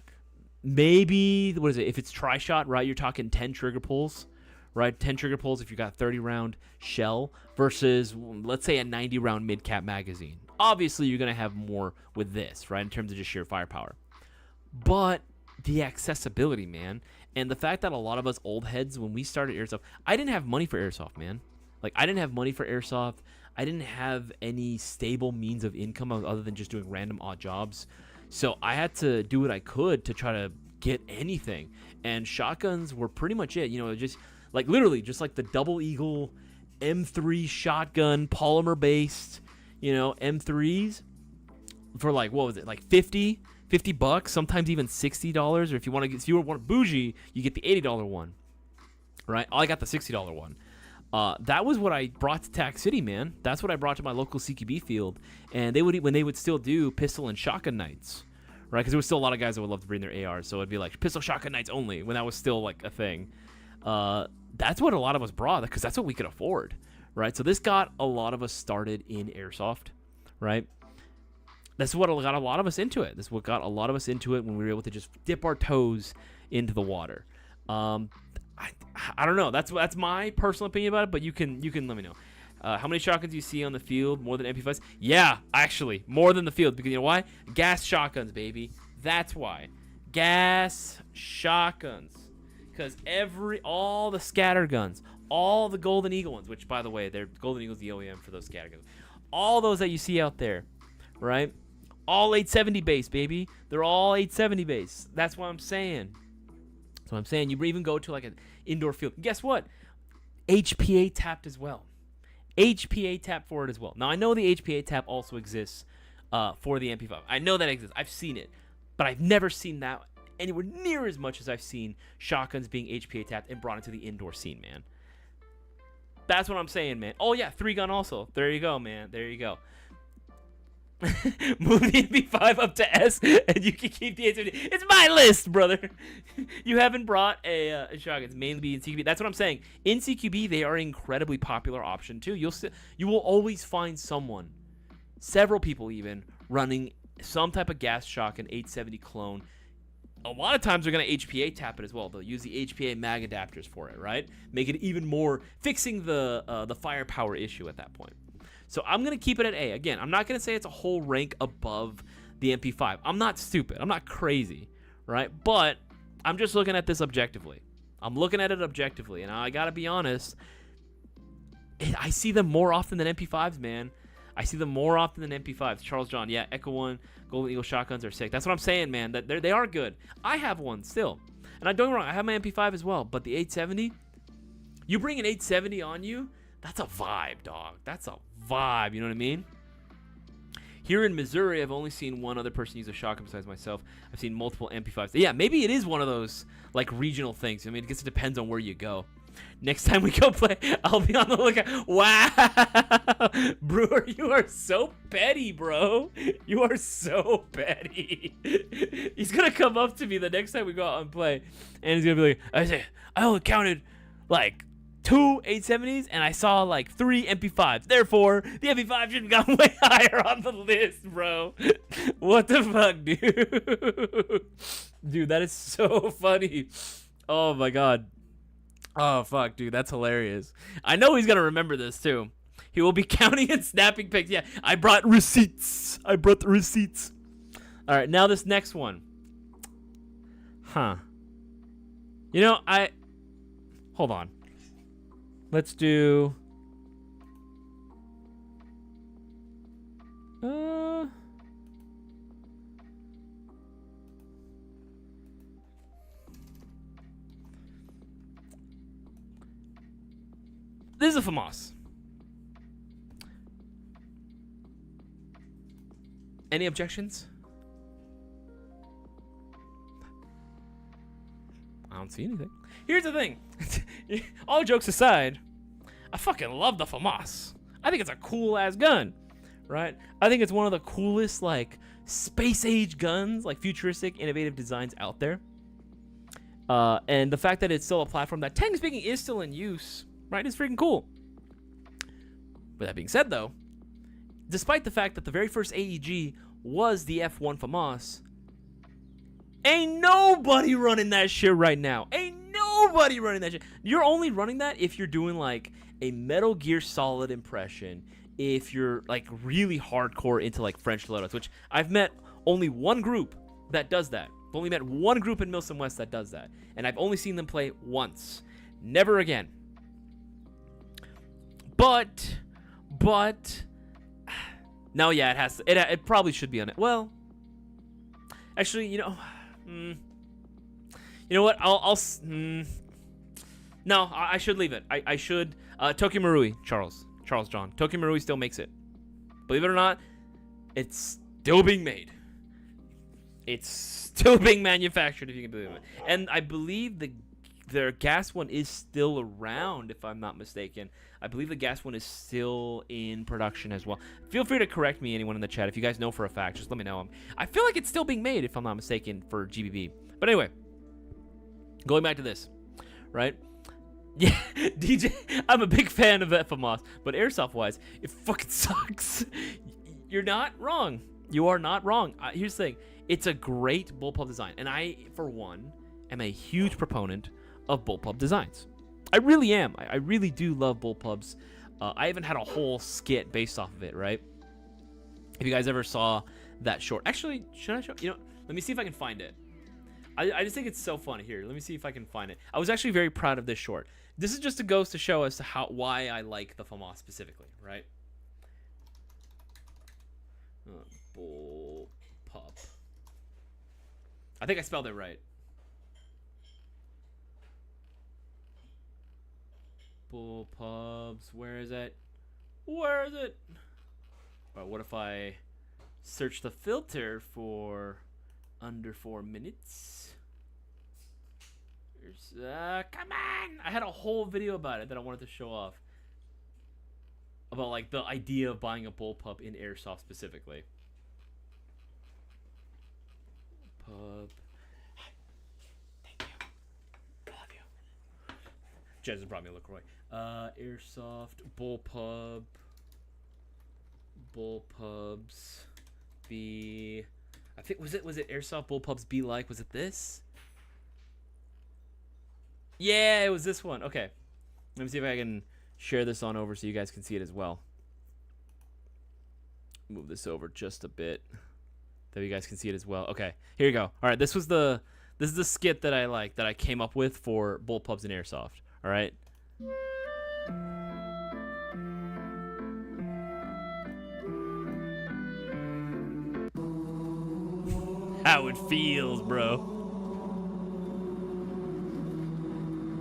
Maybe what is it? If it's tri-shot, right? You're talking 10 trigger pulls, right? 10 trigger pulls if you got a 30-round shell versus, let's say, a 90-round mid-cap magazine. Obviously, you're gonna have more with this, right? In terms of just sheer firepower. But the accessibility, man, and the fact that a lot of us old heads, when we started Airsoft, I didn't have money for Airsoft, man. Like, I didn't have money for Airsoft. I didn't have any stable means of income other than just doing random odd jobs. So I had to do what I could to try to get anything. And shotguns were pretty much it. You know, just like literally just like the Double Eagle M3 shotgun, polymer-based, you know, M3s for like, what was it, like $50 bucks, sometimes even $60. Or if you want bougie, you get the $80 one, right? I got the $60 one. That was what I brought to Tac City, man. That's what I brought to my local CQB field. And when they would still do pistol and shotgun nights, right? Because there was still a lot of guys that would love to bring their ARs, so it'd be like pistol shotgun nights only when that was still like a thing. That's what a lot of us brought, because that's what we could afford, right? So this got a lot of us started in Airsoft, right? That's what got a lot of us into it. This is what got a lot of us into it when we were able to just dip our toes into the water. I don't know. That's my personal opinion about it, but you can let me know. How many shotguns you see on the field? More than MP5s? Yeah, actually, more than the field. Because you know why? Gas shotguns, baby. That's why. Gas shotguns. Because all the scatter guns, all the Golden Eagle ones, which, by the way, Golden Eagle's the OEM for those scatter guns. All those that you see out there, right? All 870 base, baby. They're all 870 base. That's what I'm saying. That's what I'm saying. You even go to like an indoor field. Guess what? HPA tapped as well. HPA tap for it as well. Now, I know the HPA tap also exists for the MP5. I know that exists. I've seen it. But I've never seen that anywhere near as much as I've seen shotguns being HPA tapped and brought into the indoor scene, man. That's what I'm saying, man. Oh, yeah, 3-gun also. There you go, man. There you go. Move the MP5 up to S, and you can keep the 870. It's my list, brother. You haven't brought a shotgun. It's mainly be in CQB. That's what I'm saying. In CQB, they are an incredibly popular option, too. You will always find someone, several people even, running some type of gas shotgun 870 clone. A lot of times they're going to HPA tap it as well. They'll use the HPA mag adapters for it, right? Make it even more, fixing the firepower issue at that point. So I'm going to keep it at A. Again, I'm not going to say it's a whole rank above the MP5. I'm not stupid. I'm not crazy, right? But I'm just looking at this objectively. I'm looking at it objectively, and I got to be honest, I see them more often than MP5s, man. I see them more often than MP5s. Charles John, yeah, Echo 1, Golden Eagle shotguns are sick. That's what I'm saying, man. That they are good. I have one still. And don't get me wrong, I have my MP5 as well. But the 870, you bring an 870 on you, that's a vibe, dog. That's a vibe, you know what I mean? Here in Missouri, I've only seen one other person use a shotgun besides myself. I've seen multiple MP5s. Yeah, maybe it is one of those, like, regional things. I mean, I guess it depends on where you go. Next time we go play, I'll be on the lookout. Wow! Brewer, you are so petty, bro. You are so petty. He's going to come up to me the next time we go out and play, and he's going to be like, I only counted, like, 2 870s, and I saw, like, 3 MP5s. Therefore, the MP5 should have gone way higher on the list, bro. What the fuck, dude? Dude, that is so funny. Oh, my God. Oh, fuck, dude. That's hilarious. I know he's going to remember this, too. He will be counting and snapping pics. Yeah, I brought receipts. I brought the receipts. All right, now this next one. Huh. You know, hold on. Let's do... This is a FAMAS. Any objections? I don't see anything. Here's the thing. All jokes aside, I fucking love the FAMAS. I think it's a cool-ass gun, right? I think it's one of the coolest, like, space-age guns, like, futuristic, innovative designs out there. And the fact that it's still a platform that, technically speaking, is still in use, right, is freaking cool. With that being said, though, despite the fact that the very first AEG was the F1 FAMAS, ain't nobody running that shit right now. Ain't nobody running that shit. You're only running that if you're doing, like, a Metal Gear Solid impression, if you're, like, really hardcore into, like, French loadouts, which I've met only one group that does that. I've only met one group in Milsom West that does that, and I've only seen them play once. Never again. But no, yeah, it has to, it probably should be on it. Well, actually, you know what? No, I should leave it. I should. Tokyo Marui, Charles John. Tokyo Marui still makes it. Believe it or not, it's still being made. It's still being manufactured, if you can believe it. And I believe their gas one is still around, if I'm not mistaken. I believe the gas one is still in production as well. Feel free to correct me, anyone in the chat. If you guys know for a fact, just let me know. I feel like it's still being made, if I'm not mistaken, for GBB. But anyway, going back to this, right? Yeah, DJ, I'm a big fan of FAMAS, but airsoft-wise, it fucking sucks. You're not wrong. You are not wrong. Here's the thing. It's a great Bullpup design, and I, for one, am a huge proponent of Bullpup designs. I really am. I really do love Bullpups. I even had a whole skit based off of it, right? If you guys ever saw that short, actually, should I show? You know, let me see if I can find it. I just think it's so funny. Here, let me see if I can find it. I was actually very proud of this short. This is just a goes to show us why I like the FAMAS specifically, right? Bullpup. I think I spelled it right. Bullpups. Where is it? Where is it? All right, what if I search the filter for under 4 minutes? Come on! I had a whole video about it that I wanted to show off. About like the idea of buying a bullpup in Airsoft specifically. Pup. Thank you. I love you. Jez has brought me a LaCroix. Airsoft, bullpup. Bullpups. I think was it Airsoft bullpups be like? Was it this? Yeah, it was this one. Okay. Let me see if I can share this on over so you guys can see it as well. Move this over just a bit so you guys can see it as well. Okay, here you go. All right, this is the skit that I came up with for Bullpups in Airsoft. All right. How it feels, bro.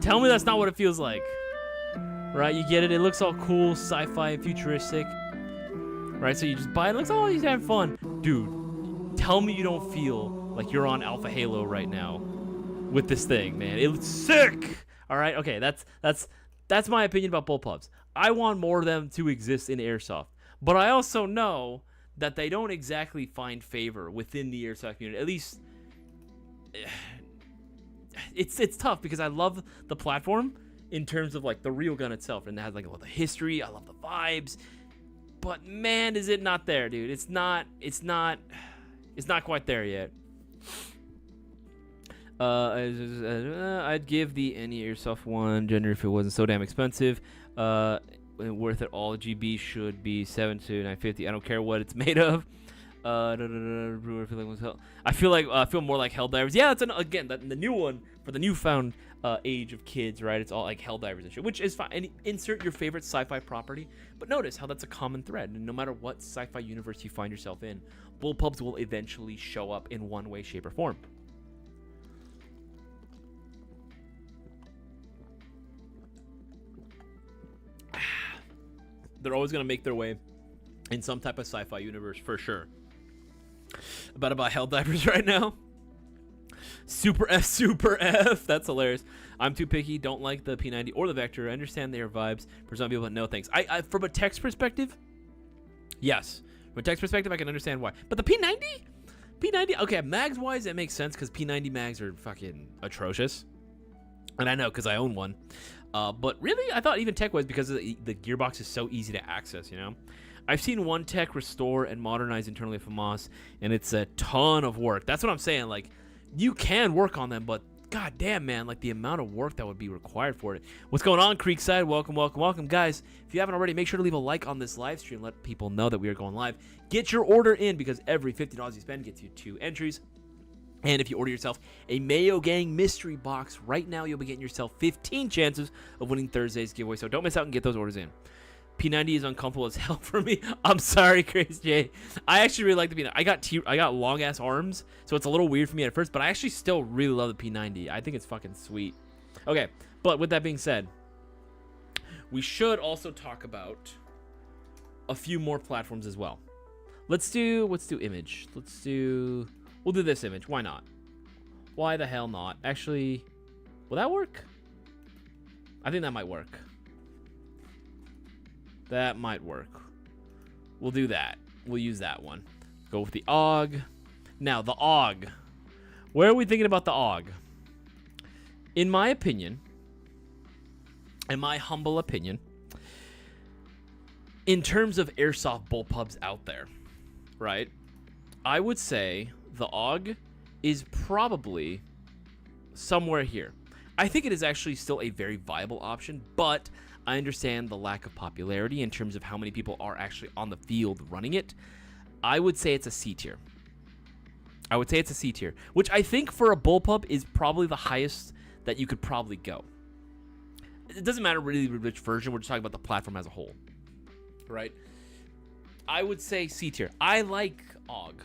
Tell me that's not what it feels like. Right, you get it? It looks all cool, sci-fi, futuristic. Right, so you just buy it. It looks, oh, he's having fun. Dude, tell me you don't feel like you're on Alpha Halo right now with this thing, man. It looks sick. All right, okay, that's my opinion about bullpups. I want more of them to exist in Airsoft. But I also know that they don't exactly find favor within the Airsoft community. At least it's tough because I love the platform in terms of like the real gun itself, and it has like a lot of history. I love the vibes, but man, is it not there, dude? It's not quite there yet. I'd give the any Airsoft one gender if it wasn't so damn expensive. Worth it all. GB should be $7 to $9.50. I don't care what it's made of. I feel more like Helldivers. Yeah, that's again the new one for the newfound age of kids, right? It's all like Helldivers and shit, which is fine. And insert your favorite sci-fi property, but notice how that's a common thread. And no matter what sci-fi universe you find yourself in, bullpups will eventually show up in one way, shape, or form. They're always gonna make their way in some type of sci-fi universe for sure. About Helldivers right now. Super F. That's hilarious. I'm too picky. Don't like the P90 or the Vector. I understand their vibes. For some people, no thanks. I from a text perspective, yes. From a text perspective, I can understand why. But the P90, okay, mags wise, it makes sense because P90 mags are fucking atrocious, and I know because I own one. But really, I thought even tech wise because the gearbox is so easy to access. You know. I've seen one tech restore and modernize internally at FAMAS, and it's a ton of work. That's what I'm saying. Like, you can work on them, but god damn, man, like the amount of work that would be required for it. What's going on, Creekside? Welcome, guys. If you haven't already, make sure to leave a like on this live stream. Let people know that we are going live. Get your order in because every $50 you spend gets you 2 entries. And if you order yourself a Mayo Gang mystery box right now, you'll be getting yourself 15 chances of winning Thursday's giveaway. So don't miss out and get those orders in. P90 is uncomfortable as hell for me. I'm sorry, Crazy J. I actually really like the P90. I got long ass arms, so it's a little weird for me at first, but I actually still really love the P90. I think it's fucking sweet. Okay, but with that being said, we should also talk about a few more platforms as well. Let's do image. We'll do this image. Why not? Why the hell not? Actually, will that work? I think that might work. That might work. We'll do that. We'll use that one. Go with the AUG. Now, the AUG. Where are we thinking about the AUG? In my opinion, in my humble opinion, in terms of Airsoft bullpups out there, right? I would say the AUG is probably somewhere here. I think it is actually still a very viable option, but I understand the lack of popularity in terms of how many people are actually on the field running it. I would say it's a C tier. I would say it's a C tier, which I think for a Bullpup is probably the highest that you could probably go. It doesn't matter really which version. We're just talking about the platform as a whole, right? I would say C tier. I like AUG.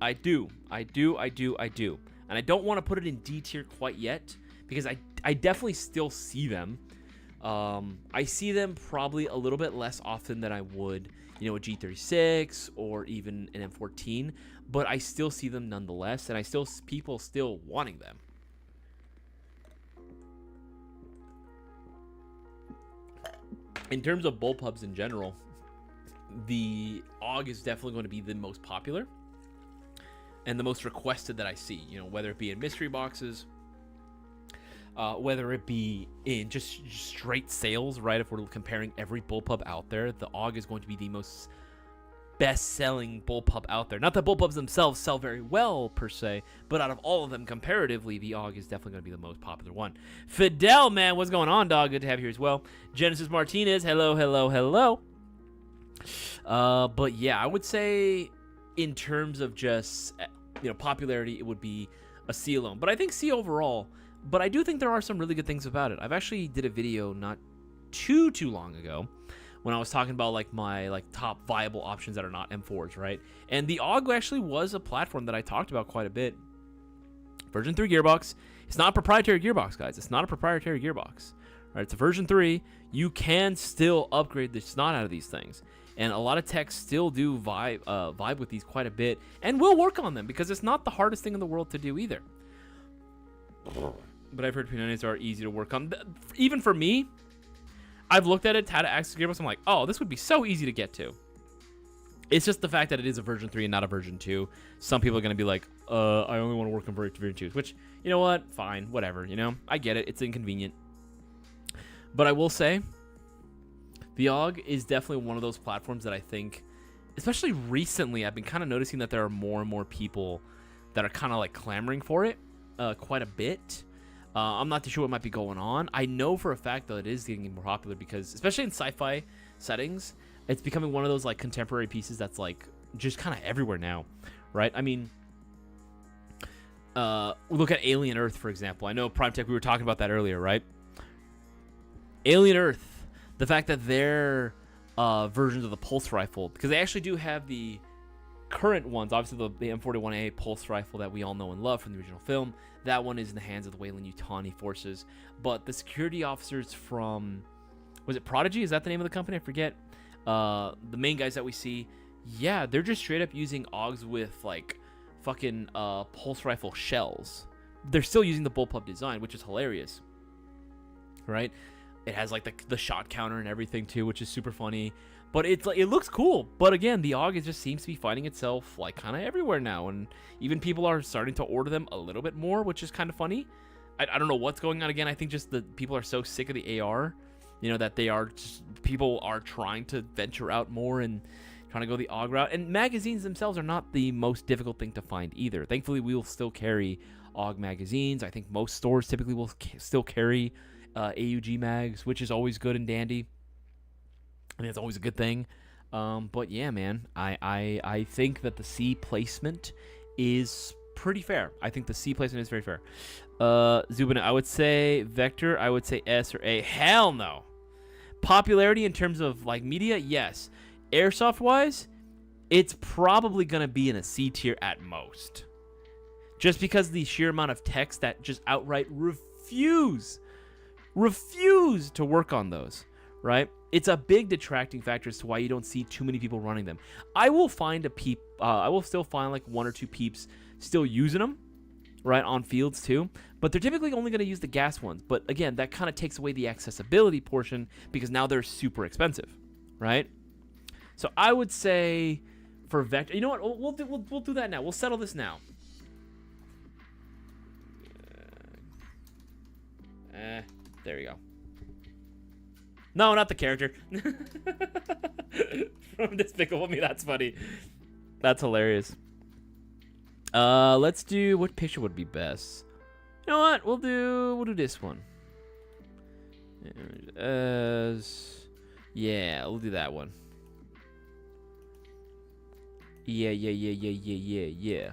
I do. And I don't want to put it in D tier quite yet because I definitely still see them. I see them probably a little bit less often than I would, a G36 or even an M14, but I still see them nonetheless, and I still people still wanting them. In terms of bullpups in general, the AUG is definitely going to be the most popular and the most requested that I see, whether it be in mystery boxes, whether it be in just straight sales, right? If we're comparing every bullpup out there, the AUG is going to be the most best-selling bullpup out there. Not that bullpups themselves sell very well, per se, but out of all of them, comparatively, the AUG is definitely going to be the most popular one. Fidel, man, what's going on, dog? Good to have you here as well. Genesis Martinez, hello. But yeah, I would say in terms of just, popularity, it would be a C alone. But I think C overall. But I do think there are some really good things about it. I've actually did a video not too long ago when I was talking about my top viable options that are not M4s, right? And the AUG actually was a platform that I talked about quite a bit. Version 3 gearbox. It's not a proprietary gearbox, guys. It's not a proprietary gearbox. Right? It's a version 3. You can still upgrade the snot out of these things. And a lot of techs still do vibe with these quite a bit, and will work on them because it's not the hardest thing in the world to do either. But I've heard P90s are easy to work on. Even for me, I've looked at it, how to access gearbox. I'm like, oh, this would be so easy to get to. It's just the fact that it is a version 3 and not a version 2. Some people are going to be like, I only want to work on version 2s. Which, you know what? Fine, whatever. I get it. It's inconvenient. But I will say, the AUG is definitely one of those platforms that I think, especially recently, I've been kind of noticing that there are more and more people that are kind of clamoring for it quite a bit. I'm not too sure what might be going on. I know for a fact that it is getting more popular because, especially in sci-fi settings, it's becoming one of those contemporary pieces that's just kind of everywhere now, right? I mean, look at Alien Earth, for example. I know Prime Tech, we were talking about that earlier, right? Alien Earth, the fact that their versions of the pulse rifle, because they actually do have the current ones, obviously the M41A pulse rifle that we all know and love from the original film. That one is in the hands of the Weyland-Yutani forces. But the security officers from, was it Prodigy? Is that the name of the company? I forget. The main guys that we see, yeah, they're just straight up using AUGs with fucking pulse rifle shells. They're still using the bullpup design, which is hilarious, right? It has the shot counter and everything too, which is super funny. But it looks cool. But again, the AUG just seems to be finding itself kind of everywhere now, and even people are starting to order them a little bit more, which is kind of funny. I don't know what's going on. Again, I think just the people are so sick of the AR, that people are trying to venture out more and trying to go the AUG route. And magazines themselves are not the most difficult thing to find either. Thankfully, we will still carry AUG magazines. I think most stores typically will still carry AUG mags, which is always good and dandy. I think it's always a good thing. But yeah, man, I think that the C placement is pretty fair. I think the C placement is very fair. Zubin, I would say Vector. I would say S or A. Hell no. Popularity in terms of media, yes. Airsoft wise, it's probably gonna be in a C tier at most. Just because the sheer amount of techs that just outright refuse to work on those, right? It's a big detracting factor as to why you don't see too many people running them. I will find I will still find one or two peeps still using them, right, on fields too. But they're typically only going to use the gas ones. But again, that kind of takes away the accessibility portion because now they're super expensive, right? So I would say for Vector, you know what? We'll do that now. We'll settle this now. There you go. No, not the character. From Despicable Me. That's funny. That's hilarious. Let's do, what picture would be best? You know what? We'll do this one. Yeah, we'll do that one. Yeah.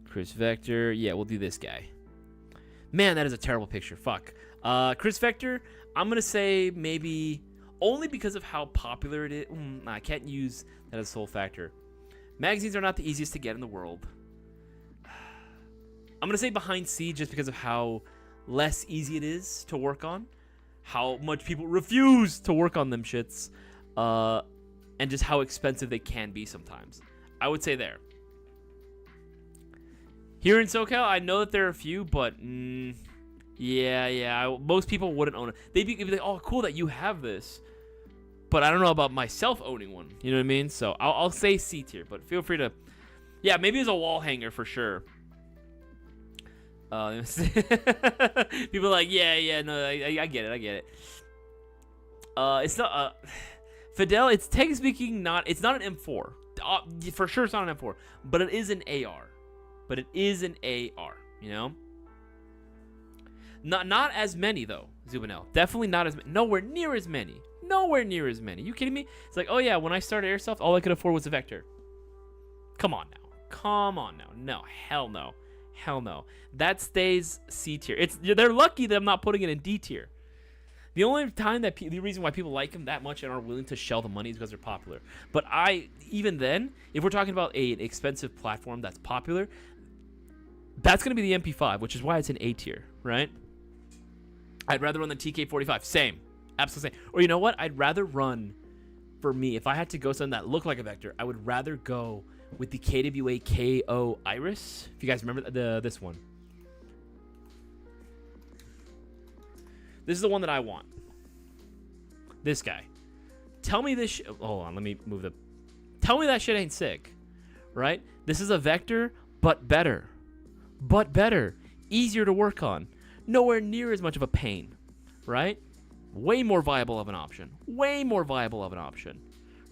Chris Vector. Yeah, we'll do this guy. Man, that is a terrible picture. Fuck. Chris Vector, I'm going to say maybe only because of how popular it is. I can't use that as sole factor. Magazines are not the easiest to get in the world. I'm going to say behind C just because of how less easy it is to work on. How much people refuse to work on them shits. And just how expensive they can be sometimes. I would say there. Here in SoCal, I know that there are a few, but yeah. Most people wouldn't own it. They'd be like, oh, cool that you have this. But I don't know about myself owning one. You know what I mean? So I'll say C tier, but feel free to... Yeah, maybe as a wall hanger for sure. People are like, yeah, no, I get it. It's not... Fidel, it's technically speaking not... It's not an M4. For sure it's not an M4. But it is an AR. You know? Not as many, though, Zubinel. Definitely not as many. Nowhere near as many. You kidding me? It's like, oh yeah, when I started Airsoft, all I could afford was a Vector. Come on now. No, hell no. That stays C tier. They're lucky that I'm not putting it in D tier. The only time that the reason why people like them that much and are willing to shell the money is because they're popular. But even then, if we're talking about an expensive platform that's popular, that's going to be the MP5, which is why it's an A tier, right? I'd rather run the TK45. Same. Absolutely same. Or you know what? I'd rather run, for me, if I had to go something that looked like a Vector, I would rather go with the KWA KO Iris. If you guys remember this one. This is the one that I want. This guy. Tell me this hold on, let me move the... Tell me that shit ain't sick. Right? This is a Vector, but better. Easier to work on. Nowhere near as much of a pain. Right? Way more viable of an option.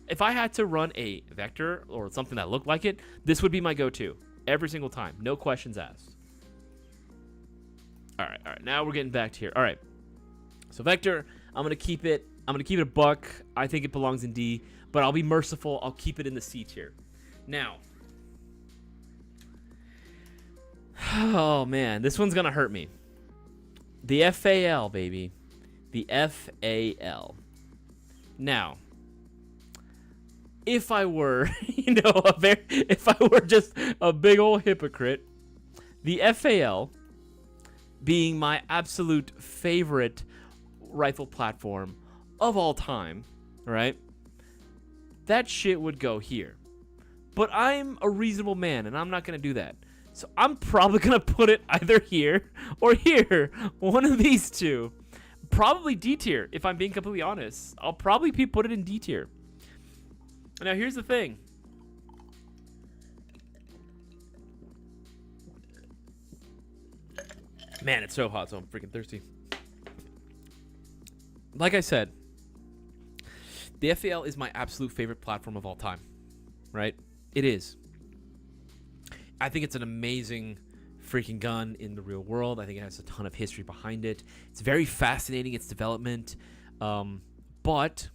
If I had to run a Vector or something that looked like it, this would be my go-to. Every single time. No questions asked. Alright. Now we're getting back to here. Alright. So Vector, I'm going to keep it a buck. I think it belongs in D, but I'll be merciful. I'll keep it in the C tier. Now. Oh, man. This one's going to hurt me. The FAL, baby. The FAL. Now, if I were, if I were just a big old hypocrite, the FAL being my absolute favorite rifle platform of all time, right? That shit would go here. But I'm a reasonable man, and I'm not going to do that. So I'm probably going to put it either here or here. One of these two. Probably D tier, if I'm being completely honest. I'll probably put it in D tier. Now, here's the thing. Man, it's so hot, so I'm freaking thirsty. Like I said, the FAL is my absolute favorite platform of all time, right? It is. I think it's an amazing freaking gun in the real world. I think it has a ton of history behind it. It's very fascinating, its development. But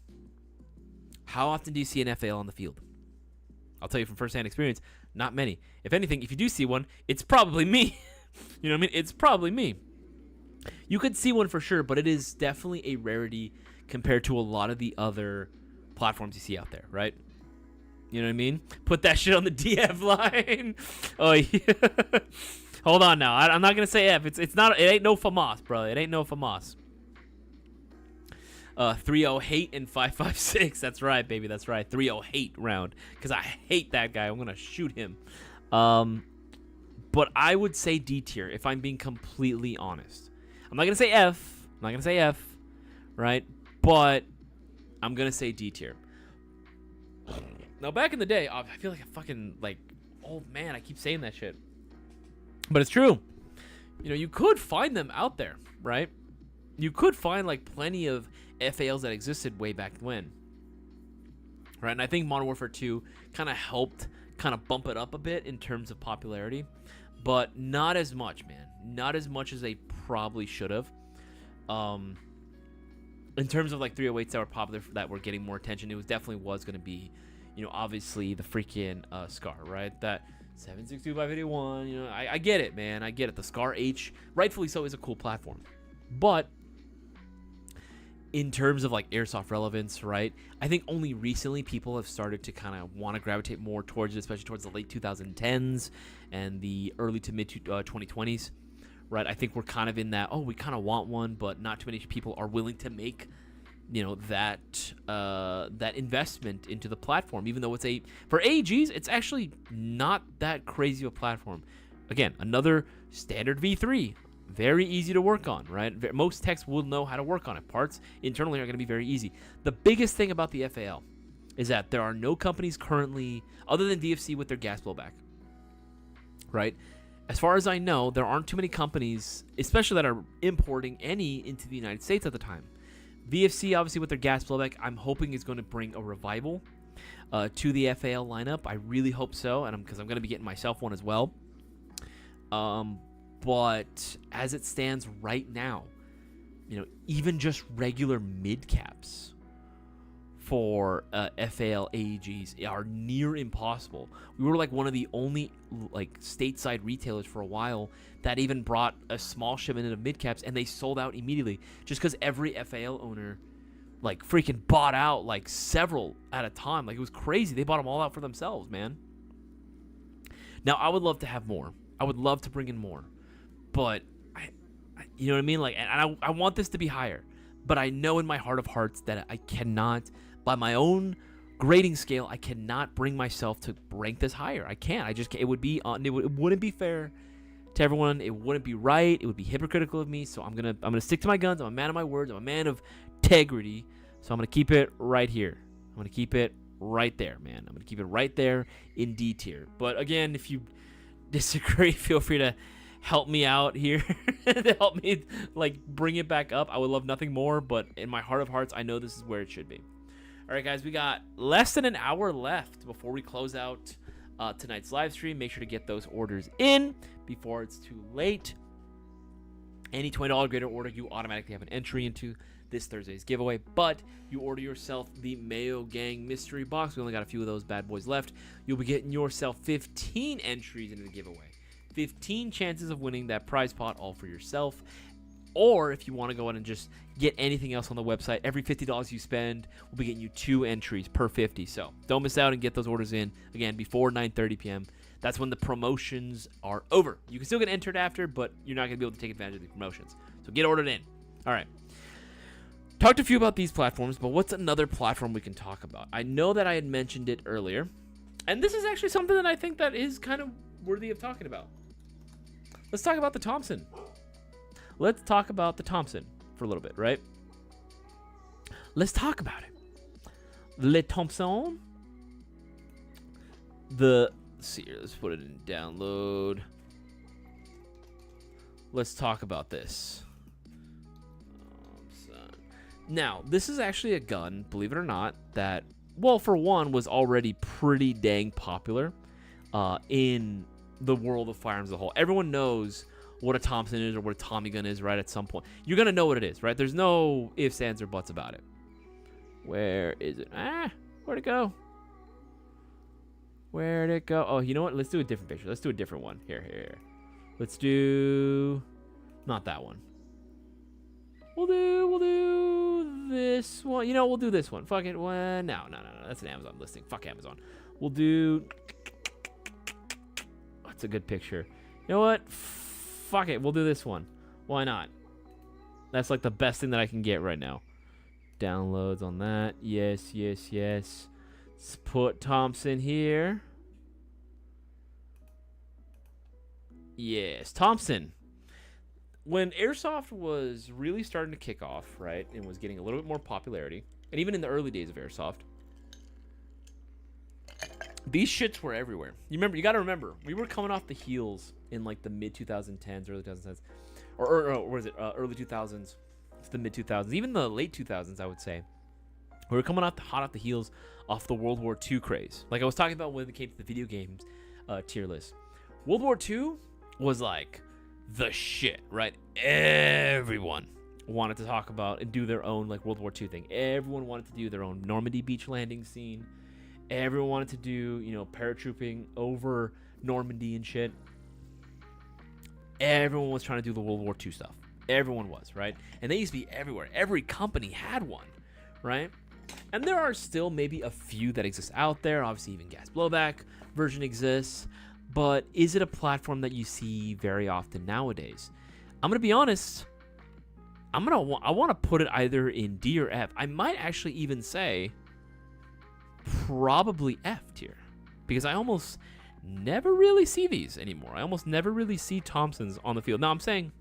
how often do you see an FAL on the field? I'll tell you from firsthand experience, not many. If anything, if you do see one, it's probably me. You know what I mean? It's probably me. You could see one for sure, but it is definitely a rarity compared to a lot of the other platforms you see out there, right? You know what I mean? Put that shit on the DF line. Oh, yeah. Hold on now. I'm not going to say F. It's not. It ain't no FAMAS, bro. It ain't no FAMAS. 308 and 5.56. That's right, baby. That's right. 308 round. Because I hate that guy. I'm going to shoot him. But I would say D tier if I'm being completely honest. I'm not going to say F. Right? But I'm going to say D tier. Now, back in the day, I feel like a fucking, old man. I keep saying that shit. But it's true. You know, you could find them out there, right? You could find, plenty of FALs that existed way back when. Right? And I think Modern Warfare 2 kind of helped bump it up a bit in terms of popularity. But not as much, man. Not as much as they probably should have. in terms of like 308s that were popular, that were getting more attention, it was definitely going to be, obviously the freaking Scar, right? That 7.62 by 51. I get it, man. I get it. The Scar H, rightfully so, is a cool platform, but in terms of like airsoft relevance, right? I think only recently people have started to kind of want to gravitate more towards it, especially towards the late 2010s and the early to mid 2020s, right? I think we're kind of in that, oh, we kind of want one, but not too many people are willing to make, that investment into the platform, even though for AEGs, it's actually not that crazy of a platform. Again, another standard V3. Very easy to work on, right? Most techs will know how to work on it. Parts internally are going to be very easy. The biggest thing about the FAL is that there are no companies currently, other than VFC with their gas blowback, right? As far as I know, there aren't too many companies, especially that are importing any into the United States at the time. VFC, obviously, with their gas blowback, I'm hoping is going to bring a revival to the FAL lineup. I really hope so, and because I'm going to be getting myself one as well. But as it stands right now, even just regular mid caps for FAL AEGs are near impossible. We were like one of the only like stateside retailers for a while that even brought a small shipment of mid caps, and they sold out immediately just because every FAL owner like freaking bought out like several at a time. Like, it was crazy. They bought them all out for themselves, man. Now, I would love to have more. I would love to bring in more. But, you know what I mean? Like, and I want this to be higher. But I know in my heart of hearts that I cannot, by my own grading scale, I cannot bring myself to rank this higher. I can't. I just can't. It wouldn't be fair to everyone. It wouldn't be right. It would be hypocritical of me. So I'm gonna stick to my guns. I'm a man of my words. I'm a man of integrity. So I'm gonna keep it right here. I'm gonna keep it right there, man. I'm gonna keep it right there in D tier. But again, if you disagree, feel free to help me out here to help me like bring it back up. I would love nothing more, but in my heart of hearts, I know this is where it should be. All right, guys, we got less than an hour left before we close out tonight's live stream. Make sure to get those orders in before it's too late. Any $20 greater order, you automatically have an entry into this Thursday's giveaway, but you order yourself the Mayo Gang mystery box. We only got a few of those bad boys left. You'll be getting yourself 15 entries into the giveaway. 15 chances of winning that prize pot all for yourself. Or if you want to go in and just get anything else on the website, every $50 you spend, we'll be getting you 2 entries per 50. So don't miss out and get those orders in, again, before 9:30 p.m. That's when the promotions are over. You can still get entered after, but you're not going to be able to take advantage of the promotions. So get ordered in. All right. Talked a few about these platforms, but what's another platform we can talk about? I know that I had mentioned it earlier, and this is actually something that I think that is kind of worthy of talking about. Let's talk about the Thompson. Let's talk about the Thompson for a little bit, right? Let's talk about it. Le Thompson. Let's see here. Let's put it in download. Let's talk about this. Now, this is actually a gun, believe it or not, that, well, for one, was already pretty dang popular in the world of firearms as a whole. Everyone knows what a Thompson is or what a Tommy gun is, right? At some point, you're gonna know what it is, right? There's no ifs, ands, or buts about it. Where is it? Where'd it go? Where'd it go? Oh, you know what? Let's do a different picture. Let's do a different one. Here. Let's do not that one. We'll do this one. You know, we'll do this one. Fuck it. No. That's an Amazon listing. Fuck Amazon. We'll do. That's a good picture. You know what? Fuck it. We'll do this one. Why not? That's like the best thing that I can get right now. Downloads on that. Yes. Let's put Thompson here. Yes, Thompson. When Airsoft was really starting to kick off, right, and was getting a little bit more popularity, and even in the early days of Airsoft, these shits were everywhere. You got to remember, we were coming off the heels in like the mid 2010s, early 2010s, or what is it, early 2000s, it's the mid 2000s, even the late 2000s, I would say. We were coming hot off the heels off the World War II craze. Like I was talking about when it came to the video games tier list. World War II was like the shit, right? Everyone wanted to talk about and do their own like World War II thing. Everyone wanted to do their own Normandy beach landing scene. Everyone wanted to do, you know, paratrooping over Normandy and shit. Everyone was trying to do the World War II stuff. Everyone was, right? And they used to be everywhere. Every company had one, right? And there are still maybe a few that exist out there. Obviously, even gas blowback version exists. But is it a platform that you see very often nowadays? I'm going to be honest. I want to put it either in D or F. I might actually even say probably F tier. Because I almost never really see these anymore. I almost never really see Thompsons on the field. Now, I'm saying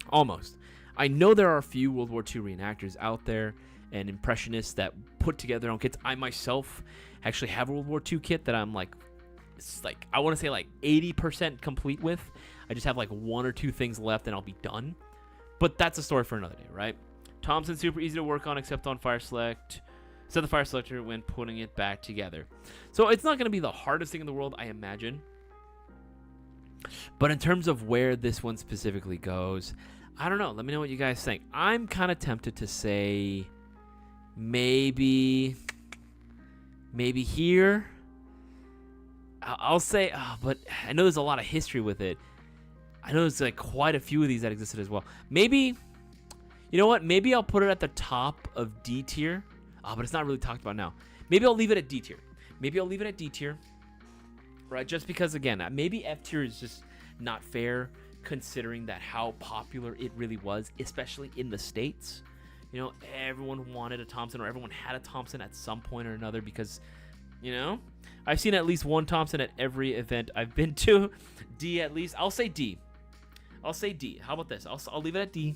almost. I know there are a few World War II reenactors out there and impressionists that put together their own kits. I myself actually have a World War II kit that I'm like, it's like, I want to say like 80% complete with. I just have like one or two things left and I'll be done. But that's a story for another day, right? Thompson's super easy to work on except on fire select. Set the fire selector when putting it back together. So it's not going to be the hardest thing in the world, I imagine. But in terms of where this one specifically goes, I don't know. Let me know what you guys think. I'm kind of tempted to say maybe here. I'll say, but I know there's a lot of history with it. I know there's like quite a few of these that existed as well. Maybe, you know what? Maybe I'll put it at the top of D tier. But it's not really talked about now. Maybe I'll leave it at D tier. Right? Just because, again, maybe F tier is just not fair considering that how popular it really was, especially in the States. You know, everyone wanted a Thompson or everyone had a Thompson at some point or another because, you know, I've seen at least one Thompson at every event I've been to. D at least. I'll say D. How about this? I'll leave it at D.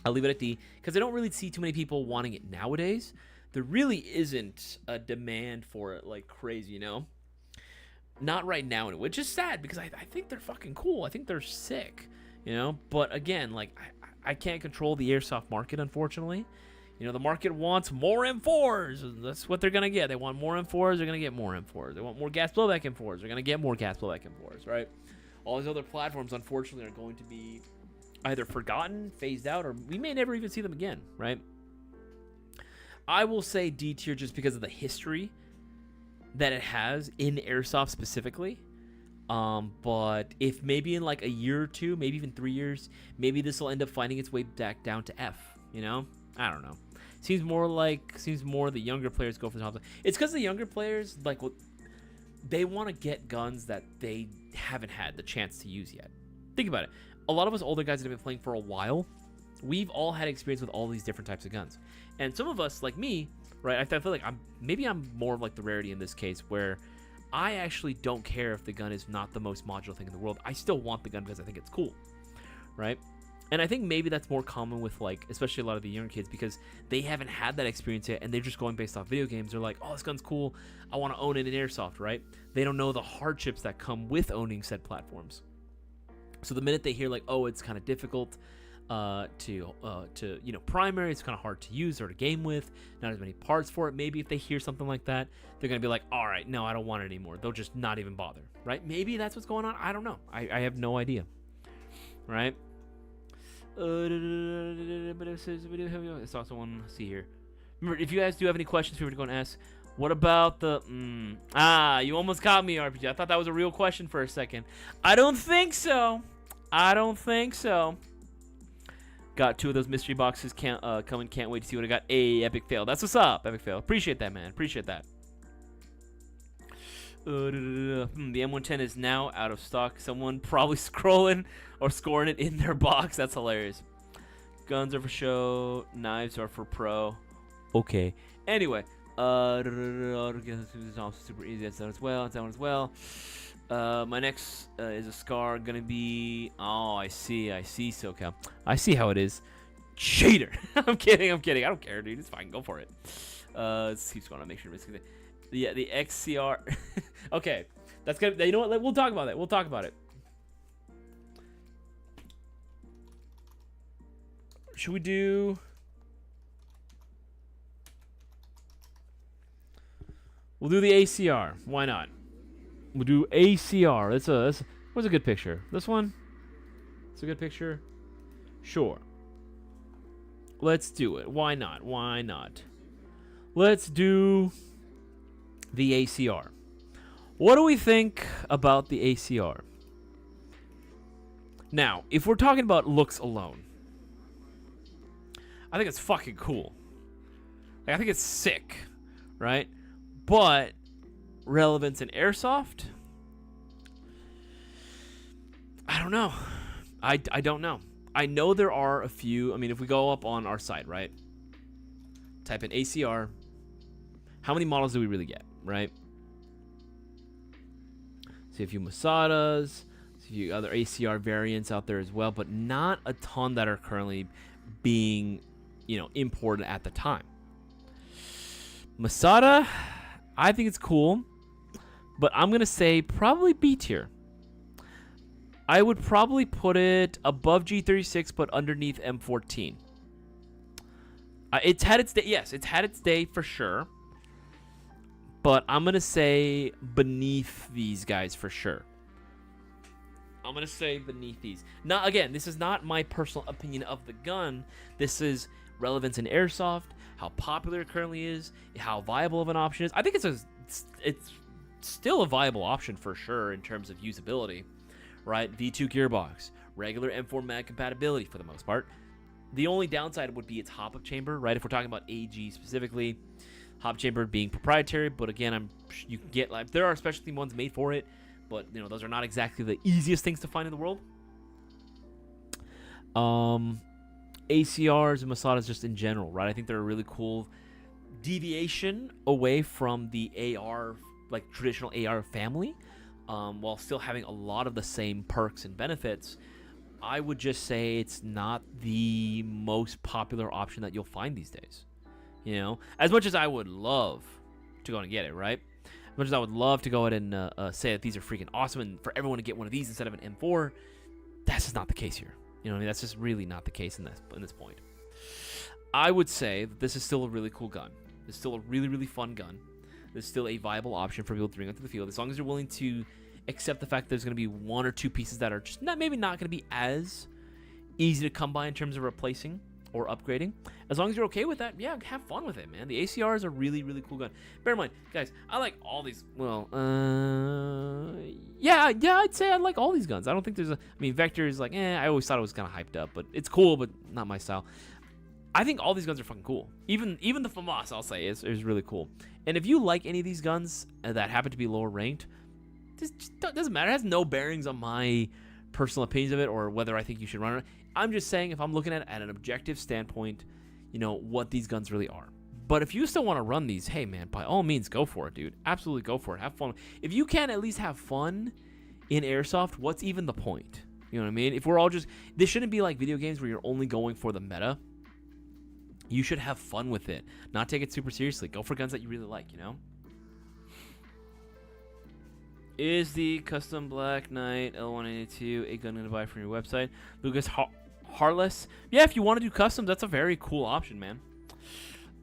Because I don't really see too many people wanting it nowadays. There really isn't a demand for it like crazy, you know? Not right now, which is sad because I think they're fucking cool. I think they're sick, you know? But again, like, I can't control the airsoft market, unfortunately. You know, the market wants more M4s. That's what they're going to get. They want more M4s. They're going to get more M4s. They want more gas blowback M4s. They're going to get more gas blowback M4s, right? All these other platforms, unfortunately, are going to be either forgotten, phased out, or we may never even see them again, right? I will say D tier just because of the history that it has in Airsoft specifically. But if maybe in like a year or two, maybe even 3 years, maybe this will end up finding its way back down to F, you know? I don't know. Seems more the younger players go for the Thompson. It's because the younger players, like, they want to get guns that they haven't had the chance to use yet. Think about it. A lot of us older guys that have been playing for a while, we've all had experience with all these different types of guns. And some of us, like me, right, I feel like I'm more of like the rarity in this case where I actually don't care if the gun is not the most modular thing in the world. I still want the gun because I think it's cool, right? And I think maybe that's more common with, like, especially a lot of the younger kids because they haven't had that experience yet and they're just going based off video games. They're like, oh, this gun's cool. I want to own it in Airsoft, right? They don't know the hardships that come with owning said platforms. So the minute they hear like, oh, it's kind of difficult to you know, primary, it's kind of hard to use or to game with, not as many parts for it. Maybe if they hear something like that, they're gonna be like, all right, no, I don't want it anymore. They'll just not even bother, right? Maybe that's what's going on. I don't know. I have no idea, right? It's also one. Let's see here. Remember, if you guys do have any questions, feel free to go and ask. What about the... you almost caught me, RPG. I thought that was a real question for a second. I don't think so. Got 2 of those mystery boxes coming. Can't wait to see what I got. Epic fail. That's what's up. Epic fail. Appreciate that, man. Appreciate that. The M110 is now out of stock. Someone probably scrolling or scoring it in their box. That's hilarious. Guns are for show. Knives are for pro. Okay. Anyway. Super easy. That's that as well. My next is a Scar. Gonna be. Oh, I see. SoCal. I see how it is. Cheater. I'm kidding. I don't care, dude. It's fine. Go for it. Let's keep going on. Make sure to miss it. Yeah, the XCR. Okay, that's good. You know what? We'll talk about it. Should we do? We'll do the ACR. Why not? We'll do ACR. What's a good picture? This one? It's a good picture. Sure. Let's do it. Why not? Why not? Let's do the ACR. What do we think about the ACR? Now, if we're talking about looks alone, I think it's fucking cool. Like, I think it's sick, right? But relevance in airsoft? I don't know. I don't know. I know there are a few. I mean, if we go up on our site, right? Type in ACR. How many models do we really get, right? See a few Masadas, see a few other ACR variants out there as well, but not a ton that are currently being, imported at the time. Masada, I think it's cool, but I'm going to say probably B tier. I would probably put it above G36, but underneath M14. It's had its day. Yes, it's had its day for sure. But I'm going to say beneath these guys for sure. I'm going to say beneath these. Now, again, this is not my personal opinion of the gun. This is relevance in airsoft, how popular it currently is, how viable of an option is. I think it's still a viable option for sure in terms of usability. Right, V2 gearbox, regular M4 mag compatibility for the most part. The only downside would be its hop-up chamber, right? If we're talking about AG specifically, hop chamber being proprietary, but again, you can get there are specialty ones made for it, but those are not exactly the easiest things to find in the world. ACRs and Masadas just in general, right? I think they're a really cool deviation away from the AR, like traditional AR family. While still having a lot of the same perks and benefits. I would just say it's not the most popular option that you'll find these days. As much as I would love to go and get it, right? As much as I would love to go ahead and say that these are freaking awesome and for everyone to get one of these instead of an M4, that's just not the case here. That's just really not the case in this point. I would say that this is still a really cool gun. It's still a really, really fun gun. There's still a viable option for people to bring onto the field as long as you're willing to accept the fact that there's going to be one or two pieces that are just maybe not going to be as easy to come by in terms of replacing or upgrading. As long as you're okay with that, yeah, have fun with it, man. The ACR is a really, really cool gun. Bear in mind, guys, I like all these. Well, yeah, I'd say I like all these guns. I don't think there's Vector is like, I always thought it was kind of hyped up, but it's cool, but not my style. I think all these guns are fucking cool. Even the FAMAS, I'll say, is really cool. And if you like any of these guns that happen to be lower ranked, this doesn't matter. It has no bearings on my personal opinions of it or whether I think you should run it. I'm just saying if I'm looking at it at an objective standpoint, what these guns really are. But if you still want to run these, hey, man, by all means, go for it, dude. Absolutely go for it. Have fun. If you can at least have fun in airsoft, what's even the point? You know what I mean? If we're all just... This shouldn't be like video games where you're only going for the meta. You should have fun with it, not take it super seriously. Go for guns that you really like, Is the custom Black Knight L182 a gun to buy from your website? Lucas Harless. Yeah, if you want to do customs, that's a very cool option, man.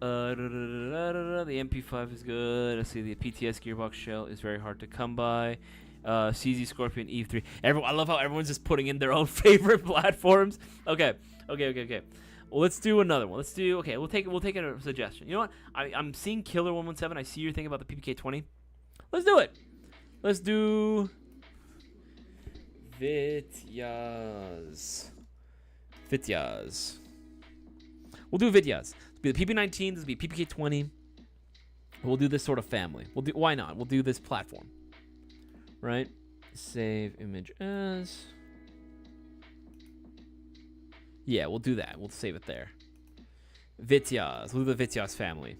The MP5 is good. Let's see, the PTS gearbox shell is very hard to come by. CZ Scorpion Eve 3. I love how everyone's just putting in their own favorite platforms. Okay. Well, let's do another one. We'll take a suggestion. You know what? I'm seeing Killer 117. I see your thing about the PPK 20. Let's do it. Let's do Vityaz. We'll do Vityaz. This will be the PP19. This will be PPK 20. We'll do this sort of family. Why not? We'll do this platform. Right? Save image as. Yeah, we'll do that. We'll save it there. Vityaz. We'll do the Vityaz family.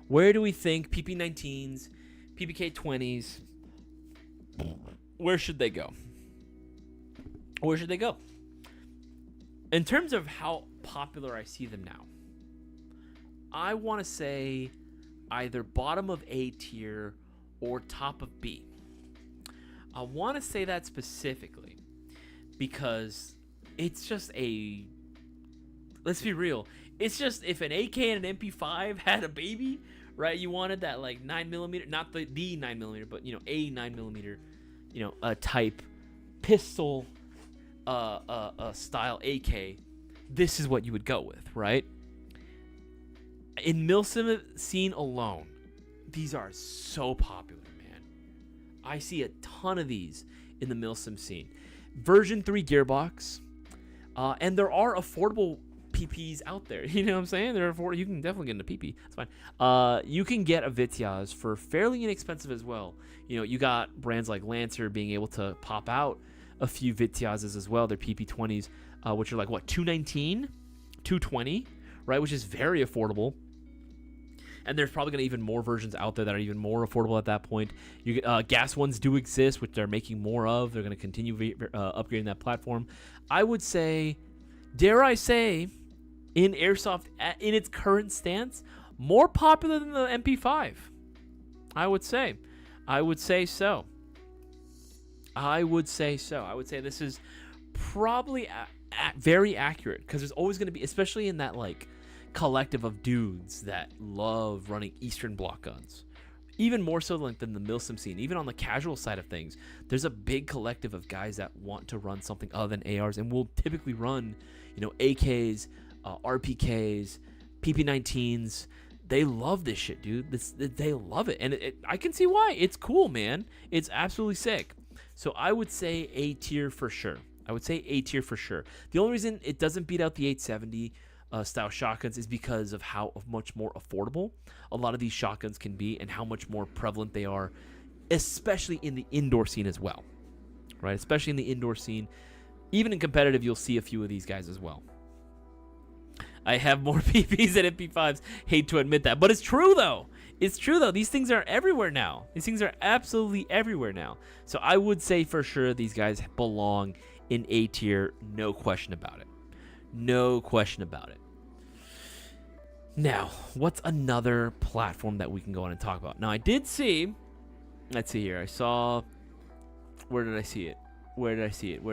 Where do we think PP19s, PPK20s, where should they go? In terms of how popular I see them now, I want to say either bottom of A tier or top of B. I want to say that specifically because it's just let's be real. It's just if an AK and an MP5 had a baby, right? You wanted that like 9mm, not the 9mm, but a 9mm, type pistol style AK, this is what you would go with, right? In milsim scene alone, these are so popular, man. I see a ton of these in the milsim scene. Version 3 gearbox, and there are affordable PPs out there. You know what I'm saying? They're affordable. You can definitely get into PP. That's fine. You can get a Vityaz for fairly inexpensive as well. You know, you got brands like Lancer being able to pop out a few Vityazes as well. They're PP20s, which are like what, 219, 220, right? Which is very affordable. And there's probably going to be even more versions out there that are even more affordable at that point. You gas ones do exist, which they're making more of. They're going to continue upgrading that platform. I would say, dare I say, in Airsoft, in its current stance, more popular than the MP5. I would say so. I would say this is probably very accurate, because there's always going to be, especially in that like collective of dudes that love running Eastern Bloc guns, even more so than the milsim scene. Even on the casual side of things, there's a big collective of guys that want to run something other than ARs, and will typically run, you know, AKs, RPKs, PP19s. They love this shit, dude. They love it, and I can see why. It's cool, man. It's absolutely sick. So I would say A tier for sure. The only reason it doesn't beat out the 870 style shotguns is because of how much more affordable a lot of these shotguns can be, and how much more prevalent they are, especially in the indoor scene as well, right? Especially in the indoor scene. Even in competitive, you'll see a few of these guys as well. I have more PPs than MP5s. Hate to admit that, but it's true though. These things are everywhere now. These things are absolutely everywhere now. So I would say for sure these guys belong in A tier, no question about it. Now, what's another platform that we can go on and talk about? Now, I did see, let's see here. I saw, where did I see it? CZ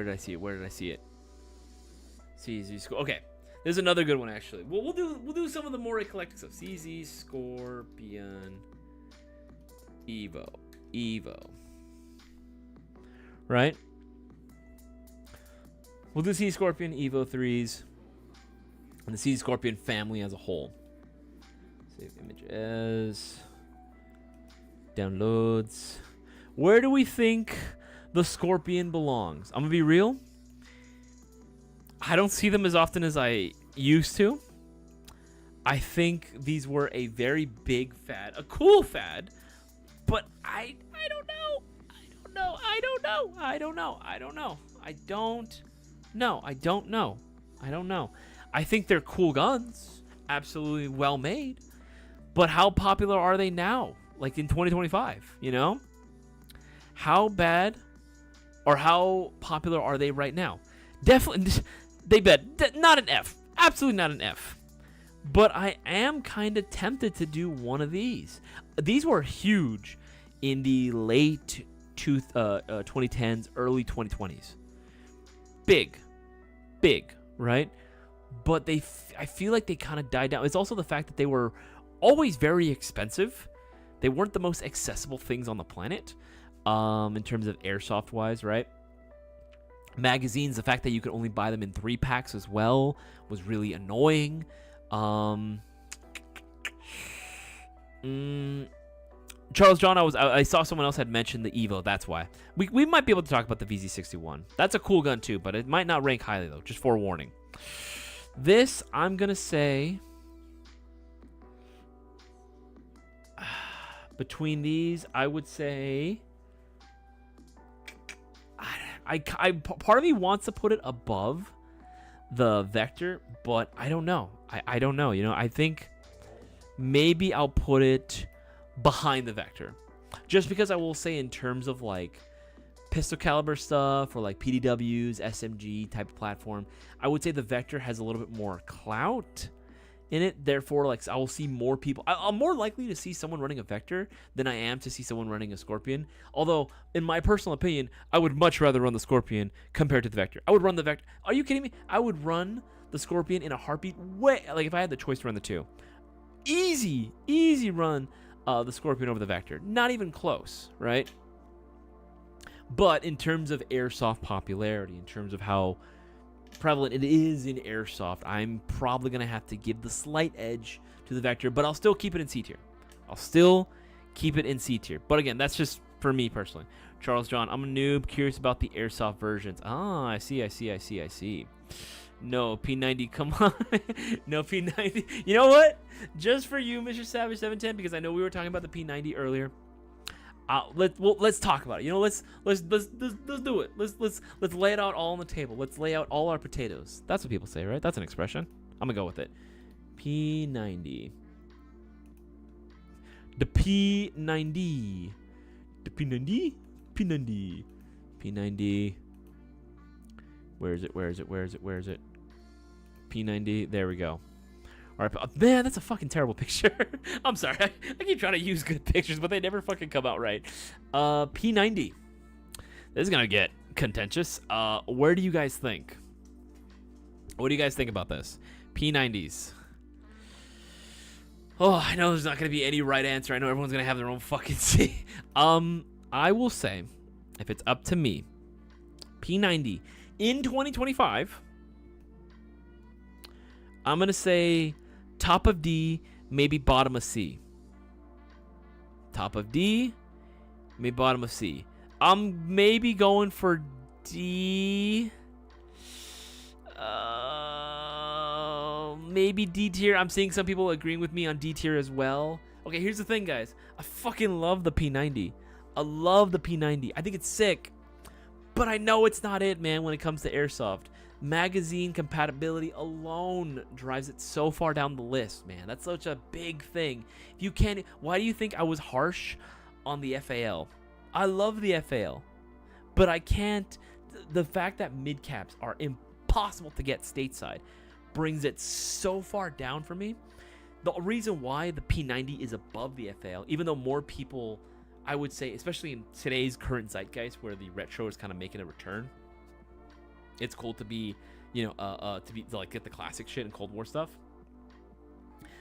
Scorpion. Okay, there's another good one actually. We'll do some of the more eclectic stuff. CZ Scorpion Evo. Right? We'll do CZ Scorpion Evo 3s and the CZ Scorpion family as a whole. Save image as downloads. Where do we think the Scorpion belongs? I'm gonna be real. I don't see them as often as I used to. I think these were a very big fad, a cool fad, but I don't know. I think they're cool guns, absolutely well made, but how popular are they now? Like in 2025, you know? How bad or how popular are they right now? Definitely, they bet not an F, absolutely not an F. But I am kind of tempted to do one of these. These were huge in the late 2010s, early 2020s. Big, right? But I feel like they kind of died down. It's also the fact that they were always very expensive. They weren't the most accessible things on the planet, in terms of airsoft wise, right? Magazines, the fact that you could only buy them in 3-packs as well was really annoying. Charles John, I saw someone else had mentioned the Evo. That's why we might be able to talk about the VZ61. That's a cool gun too, but it might not rank highly though. Just forewarning. This, I'm gonna say, between these, I would say, I part of me wants to put it above the Vector, but I don't know. I don't know. You know, I think maybe I'll put it behind the Vector, just because I will say in terms of like pistol caliber stuff or like PDWs, SMG type of platform, I would say the Vector has a little bit more clout in it. Therefore, like, I will see more people. I'm more likely to see someone running a Vector than I am to see someone running a Scorpion. Although, in my personal opinion, I would much rather run the Scorpion compared to the Vector. I would run the Vector. Are you kidding me? I would run the Scorpion in a heartbeat. Like, if I had the choice to run the two. Easy run the Scorpion over the Vector. Not even close, right? But in terms of airsoft popularity, in terms of how prevalent it is in airsoft, I'm probably going to have to give the slight edge to the Vector, but I'll still keep it in C tier. I'll still keep it in C tier. But again, that's just for me personally. Charles John, I'm a noob, curious about the airsoft versions. Ah, I see. No, P90, come on. No, P90. You know what? Just for you, Mr. Savage 710, because I know we were talking about the P90 earlier. Let's talk about it. You know, let's do it. Let's lay it out all on the table. Let's lay out all our potatoes. That's what people say, right? That's an expression. I'm gonna go with it. P90. The P90. The P90. P90. P90. Where is it? P90. There we go. All right, man, that's a fucking terrible picture. I'm sorry. I keep trying to use good pictures, but they never fucking come out right. P90. This is gonna get contentious. Where do you guys think? What do you guys think about this? P90s. Oh, I know there's not gonna be any right answer. I know everyone's gonna have their own fucking say. I will say, if it's up to me, P90 in 2025, I'm gonna say top of D, maybe bottom of C. Top of D, maybe bottom of C. I'm maybe going for D. Maybe D tier. I'm seeing some people agreeing with me on D tier as well. Okay, here's the thing, guys. I fucking love the P90. I love the P90. I think it's sick. But I know it's not it, man, when it comes to airsoft. Magazine compatibility alone drives it so far down the list, man. That's such a big thing. If you can't, why do you think I was harsh on the FAL? I love the FAL, but I can't. The fact that mid caps are impossible to get stateside brings it so far down for me. The reason why the P90 is above the FAL, even though more people, I would say, especially in today's current zeitgeist where the retro is kind of making a return, it's cool to be, to like get the classic shit and Cold War stuff.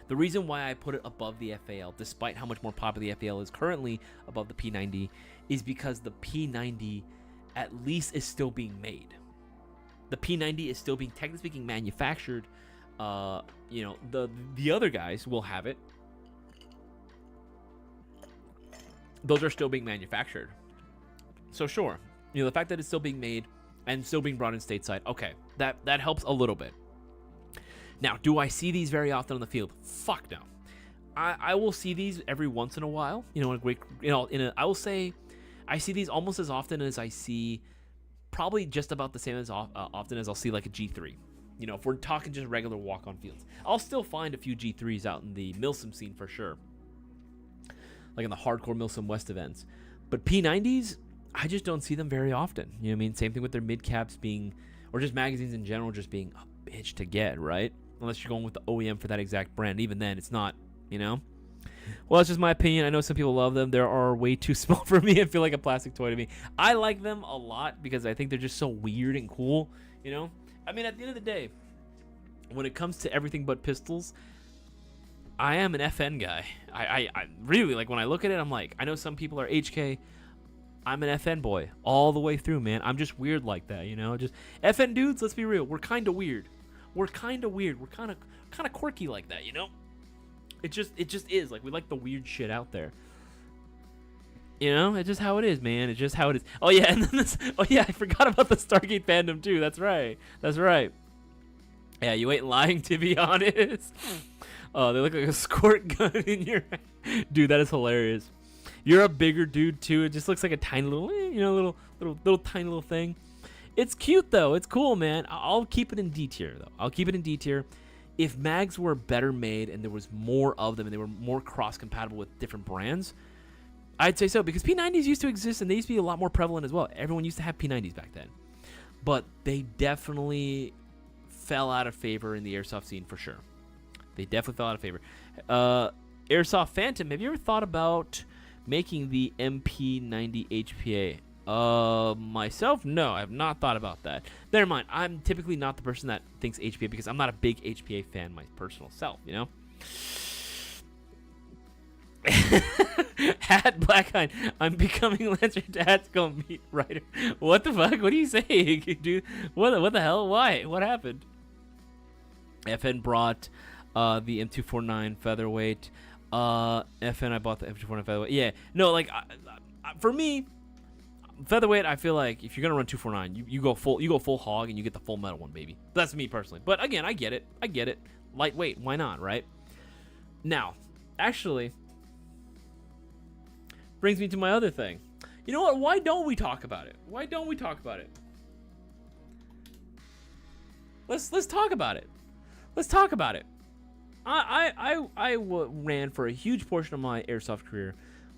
The reason why I put it above the FAL, despite how much more popular the FAL is currently above the P90, is because the P90 at least is still being made. The P90 is still being, technically speaking, manufactured. The other guys will have it. Those are still being manufactured. So sure, the fact that it's still being made and still being brought in stateside, okay, that helps a little bit. Now, do I see these very often on the field? Fuck no. I will see these every once in a while. I will say I see these almost as often as I see, probably just about the same as often as I'll see like a G3. If we're talking just regular walk-on fields, I'll still find a few G3s out in the Milsim scene for sure, like in the hardcore Milsim West events. But P90s, I just don't see them very often. You know what I mean? Same thing with their mid caps being, or just magazines in general just being a bitch to get, right? Unless you're going with the OEM for that exact brand. Even then, it's not, Well, it's just my opinion. I know some people love them. They are way too small for me and feel like a plastic toy to me. I like them a lot because I think they're just so weird and cool, I mean, at the end of the day, when it comes to everything but pistols, I am an FN guy. I really, like, when I look at it, I'm like, I know some people are HK. I'm an FN boy all the way through, man. I'm just weird like that, Just FN dudes, let's be real. We're kind of weird. We're kind of weird. We're kind of quirky like that, It just is. Like, we like the weird shit out there. It's just how it is, man. It's just how it is. Oh, yeah, and then I forgot about the Stargate fandom, too. That's right. Yeah, you ain't lying, to be honest. Oh, they look like a squirt gun in your hand. Dude, that is hilarious. You're a bigger dude, too. It just looks like a tiny little, little tiny little thing. It's cute, though. It's cool, man. I'll keep it in D tier, though. I'll keep it in D tier. If mags were better made and there was more of them and they were more cross-compatible with different brands, I'd say so, because P90s used to exist and they used to be a lot more prevalent as well. Everyone used to have P90s back then. But they definitely fell out of favor in the airsoft scene for sure. They definitely fell out of favor. Airsoft Phantom, have you ever thought about making the MP90 HPA? Myself, no, I have not thought about that. Never mind, I'm typically not the person that thinks HPA because I'm not a big HPA fan my personal self, Hat Blackhind. I'm becoming Lancer Dad's gonna meet Ryder. What the fuck? What are you saying, dude? What the hell? Why? What happened? FN brought the M249 featherweight. FN, I bought the M249 featherweight. Yeah, no, like for me, featherweight, I feel like if you're gonna run 249, you go full hog and you get the full metal one, baby. That's me personally. But again, I get it. Lightweight, why not, right? Now, actually, brings me to my other thing. You know what? Why don't we talk about it? Let's talk about it. I ran for a huge portion of my airsoft career,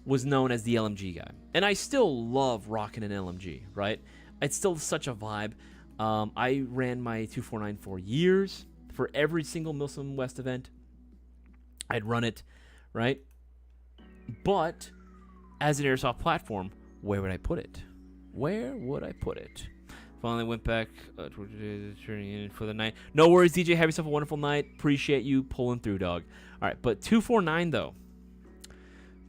was known as the LMG guy, and I still love rocking an LMG. Right? It's still such a vibe. I ran my 249 for years. For every single Milsim West event, I'd run it, right? But as an airsoft platform, where would I put it? Finally went back turning in for the night. No worries, DJ. Have yourself a wonderful night. Appreciate you pulling through, dog. All right, but 249 though.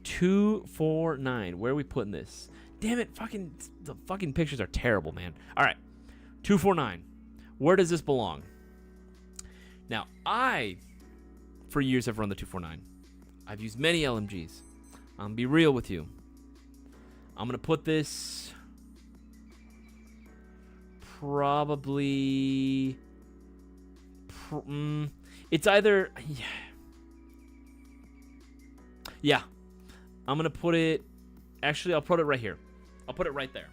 249. Where are we putting this? Damn it! The fucking pictures are terrible, man. All right, 249. Where does this belong? Now, for years, have run the 249. I've used many LMGs. I'm gonna be real with you. I'm gonna put this probably. It's either. Yeah. I'm gonna put it. Actually, I'll put it right here. I'll put it right there.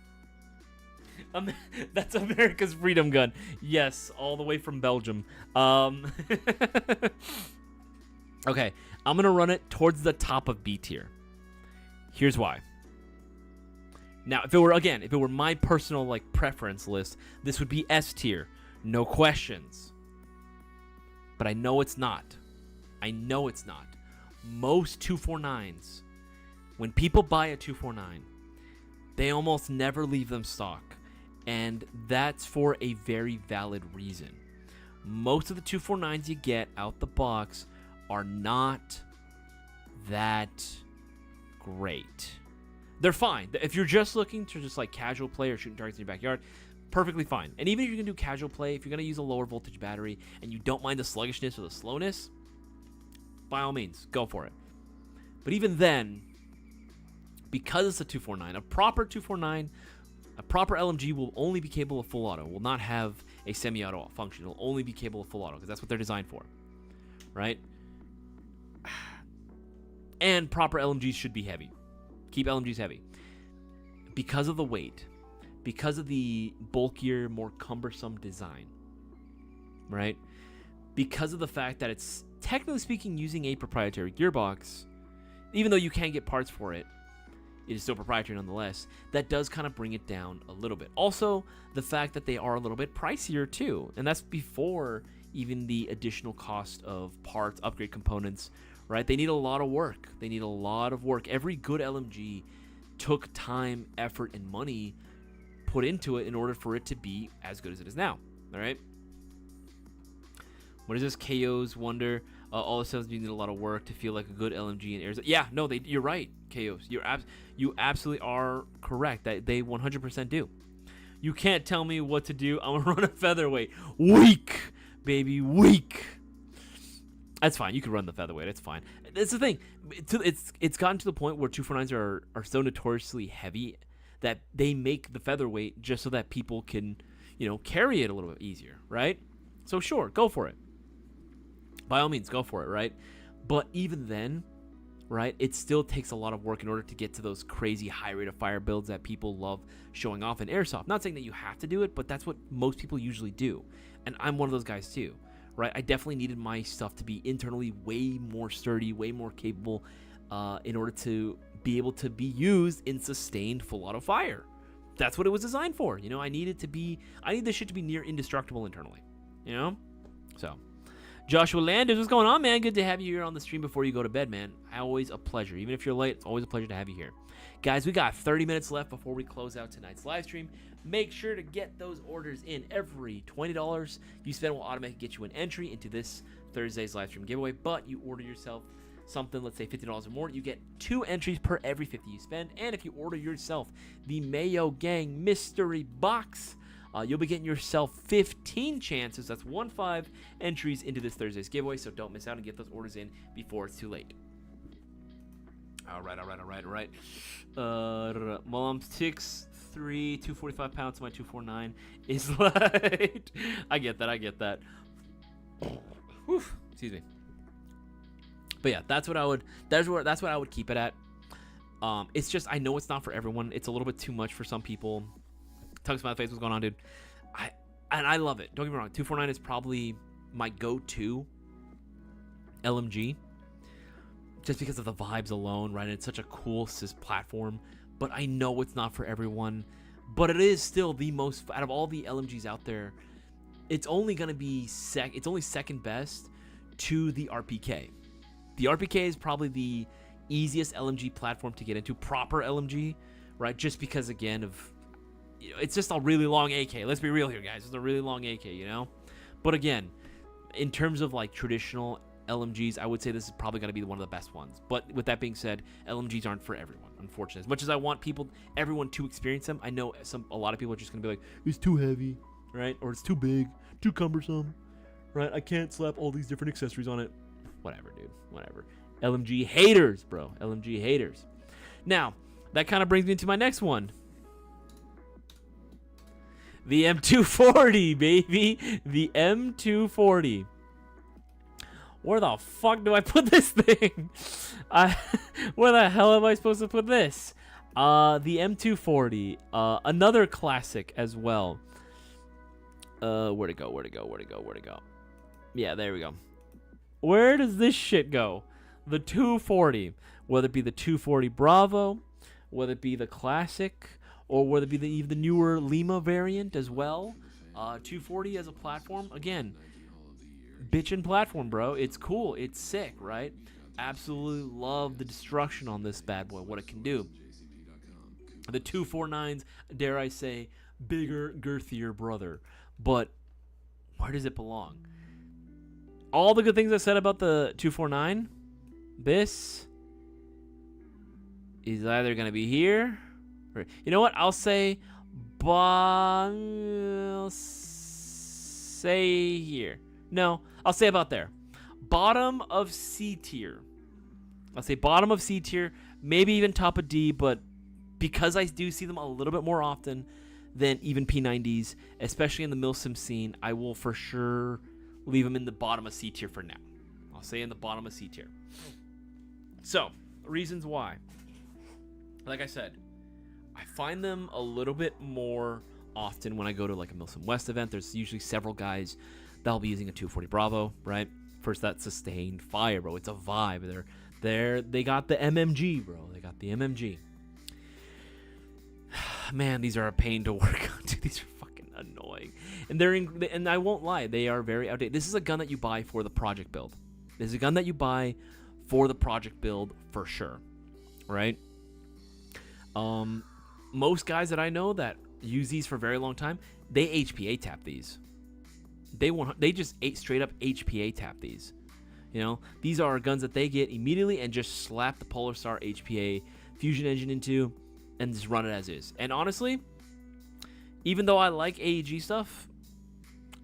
That's America's freedom gun. Yes, all the way from Belgium. Okay, I'm gonna run it towards the top of B tier. Here's why. Now, if it were my personal like preference list, this would be S tier, no questions. But I know it's not. Most 249s, when people buy a 249, they almost never leave them stock. And that's for a very valid reason. Most of the 249s you get out the box are not that great. They're fine. If you're just looking to just like casual play or shooting targets in your backyard, perfectly fine. And even if you're going to do casual play, if you're going to use a lower voltage battery and you don't mind the sluggishness or the slowness, by all means, go for it. But even then, because it's a 249, a proper 249, a proper LMG will only be capable of full auto. Will not have a semi-auto function. It'll only be capable of full auto because that's what they're designed for, right? And proper LMGs should be heavy. Keep LMGs heavy. Because of the weight, because of the bulkier, more cumbersome design, right? Because of the fact that it's, technically speaking, using a proprietary gearbox, even though you can get parts for it, it is still proprietary nonetheless. That does kind of bring it down a little bit. Also, the fact that they are a little bit pricier too, and that's before even the additional cost of parts, upgrade components, right? They need a lot of work. Every good LMG took time, effort, and money put into it in order for it to be as good as it is now, all right? What is this? KO's Wonder. All the sounds need a lot of work to feel like a good LMG in Airsoft. Yeah, no, you're right, KO's. You absolutely are correct. That they 100% do. You can't tell me what to do. I'm gonna run a featherweight. Weak, baby, weak. That's fine. You can run the featherweight. It's fine. That's the thing. It's gotten to the point where 249s are so notoriously heavy that they make the featherweight just so that people can, carry it a little bit easier, right? So sure, go for it. By all means, go for it, right? But even then, right, it still takes a lot of work in order to get to those crazy high rate of fire builds that people love showing off in Airsoft. Not saying that you have to do it, but that's what most people usually do. And I'm one of those guys too, right? I definitely needed my stuff to be internally way more sturdy, way more capable in order to be able to be used in sustained full auto fire. That's what it was designed for. I need this shit to be near indestructible internally, So... Joshua Landers, what's going on, man? Good to have you here on the stream before you go to bed, man. Always a pleasure. Even if you're late, it's always a pleasure to have you here. Guys, we got 30 minutes left before we close out tonight's live stream. Make sure to get those orders in. Every $20 you spend will automatically get you an entry into this Thursday's live stream giveaway, but you order yourself something, let's say $50 or more, you get 2 entries per every 50 you spend. And if you order yourself the Mayo Gang mystery box, you'll be getting yourself 15 chances. That's 15 entries into this Thursday's giveaway. So don't miss out and get those orders in before it's too late. All right. Well, I'm 6'3", 245 pounds. My 249 is light. I get that. Whew, excuse me. But yeah, that's what I would keep it at. It's just, I know it's not for everyone. It's a little bit too much for some people. Tongue smile face, what's going on, dude? I love it. Don't get me wrong. 249 is probably my go-to LMG, just because of the vibes alone, right? And it's such a cool platform. But I know it's not for everyone. But it is still the most, out of all the LMGs out there, it's only gonna be it's only second best to the RPK. The RPK is probably the easiest LMG platform to get into, proper LMG, right? Just because, again, of, you know, it's just a really long AK. Let's be real here, guys. It's a really long AK, you know? But again, in terms of like traditional LMGs, I would say this is probably going to be one of the best ones. But with that being said, LMGs aren't for everyone, unfortunately. As much as I want everyone to experience them, I know a lot of people are just going to be like, it's too heavy, right? Or it's too big, too cumbersome, right? I can't slap all these different accessories on it. Whatever, dude. Whatever. LMG haters, bro. LMG haters. Now, that kind of brings me to my next one. The M240, baby. The M240. Where the fuck do I put this thing? Where the hell am I supposed to put this? The M240. Another classic as well. Where'd it go? Yeah, there we go. Where does this shit go? The 240. Whether it be the 240 Bravo, whether it be the classic, or whether it be the newer Lima variant as well. 240 as a platform. Again, bitchin' platform, bro. It's cool. It's sick, right? Absolutely love the destruction on this bad boy, what it can do. The 249's, dare I say, bigger, girthier brother. But where does it belong? All the good things I said about the 249, this is either going to be here, or, you know what? I'll say here. No, I'll say about there. Bottom of C tier. I'll say bottom of C tier, maybe even top of D, but because I do see them a little bit more often than even P90s, especially in the Milsim scene, I will for sure leave them in the bottom of C tier for now. I'll say in the bottom of C tier. So, reasons why. Like I said, I find them a little bit more often when I go to like a Milsim West event. There's usually several guys that'll be using a 240 Bravo, right? First, that sustained fire, bro. It's a vibe. They got the MMG, bro. They got the MMG. Man, these are a pain to work on, dude. These are fucking annoying. And and I won't lie, they are very outdated. This is a gun that you buy for the project build. This is a gun that you buy for the project build for sure, right? Most guys that I know that use these for a very long time, they HPA tap these. They just straight up HPA tap these. You know, these are guns that they get immediately and just slap the Polar Star HPA fusion engine into and just run it as is. And honestly, even though I like AEG stuff,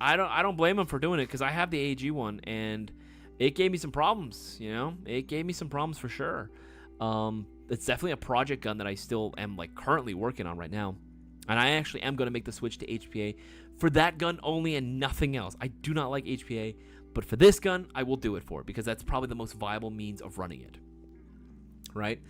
I don't blame them for doing it, because I have the AEG one and it gave me some problems. You know, it gave me some problems for sure. It's definitely a project gun that I still am like currently working on right now, and I actually am going to make the switch to HPA for that gun only and nothing else. I do not like HPA, but for this gun, I will do it for it, because that's probably the most viable means of running it, right?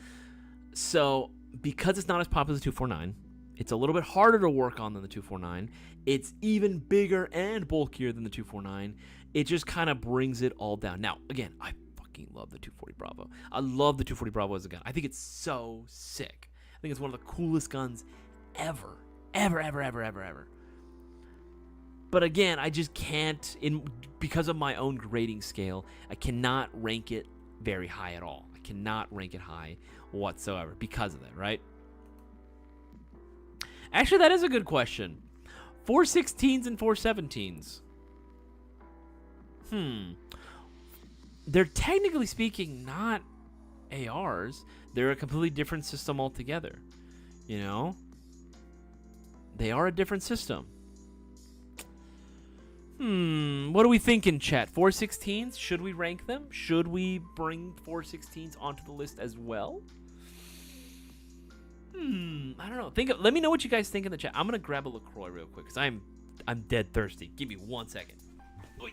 So because it's not as popular as the 249, it's a little bit harder to work on than the 249. It's even bigger and bulkier than the 249. It just kind of brings it all down. Now, again, I fucking love the 240 Bravo. I love the 240 Bravo as a gun. I think it's so sick. I think it's one of the coolest guns ever. Ever. But again, I just can't, because of my own grading scale, I cannot rank it very high at all. I cannot rank it high whatsoever because of that, right? Actually, that is a good question. 416s and 417s. they're technically speaking not ARs. They're a completely different system altogether. You know? They are a different system. What are we thinking, chat? 416s? Should we rank them? Should we bring 416s onto the list as well? I don't know. Let me know what you guys think in the chat. I'm gonna grab a LaCroix real quick because I'm dead thirsty. Give me 1 second. Wait.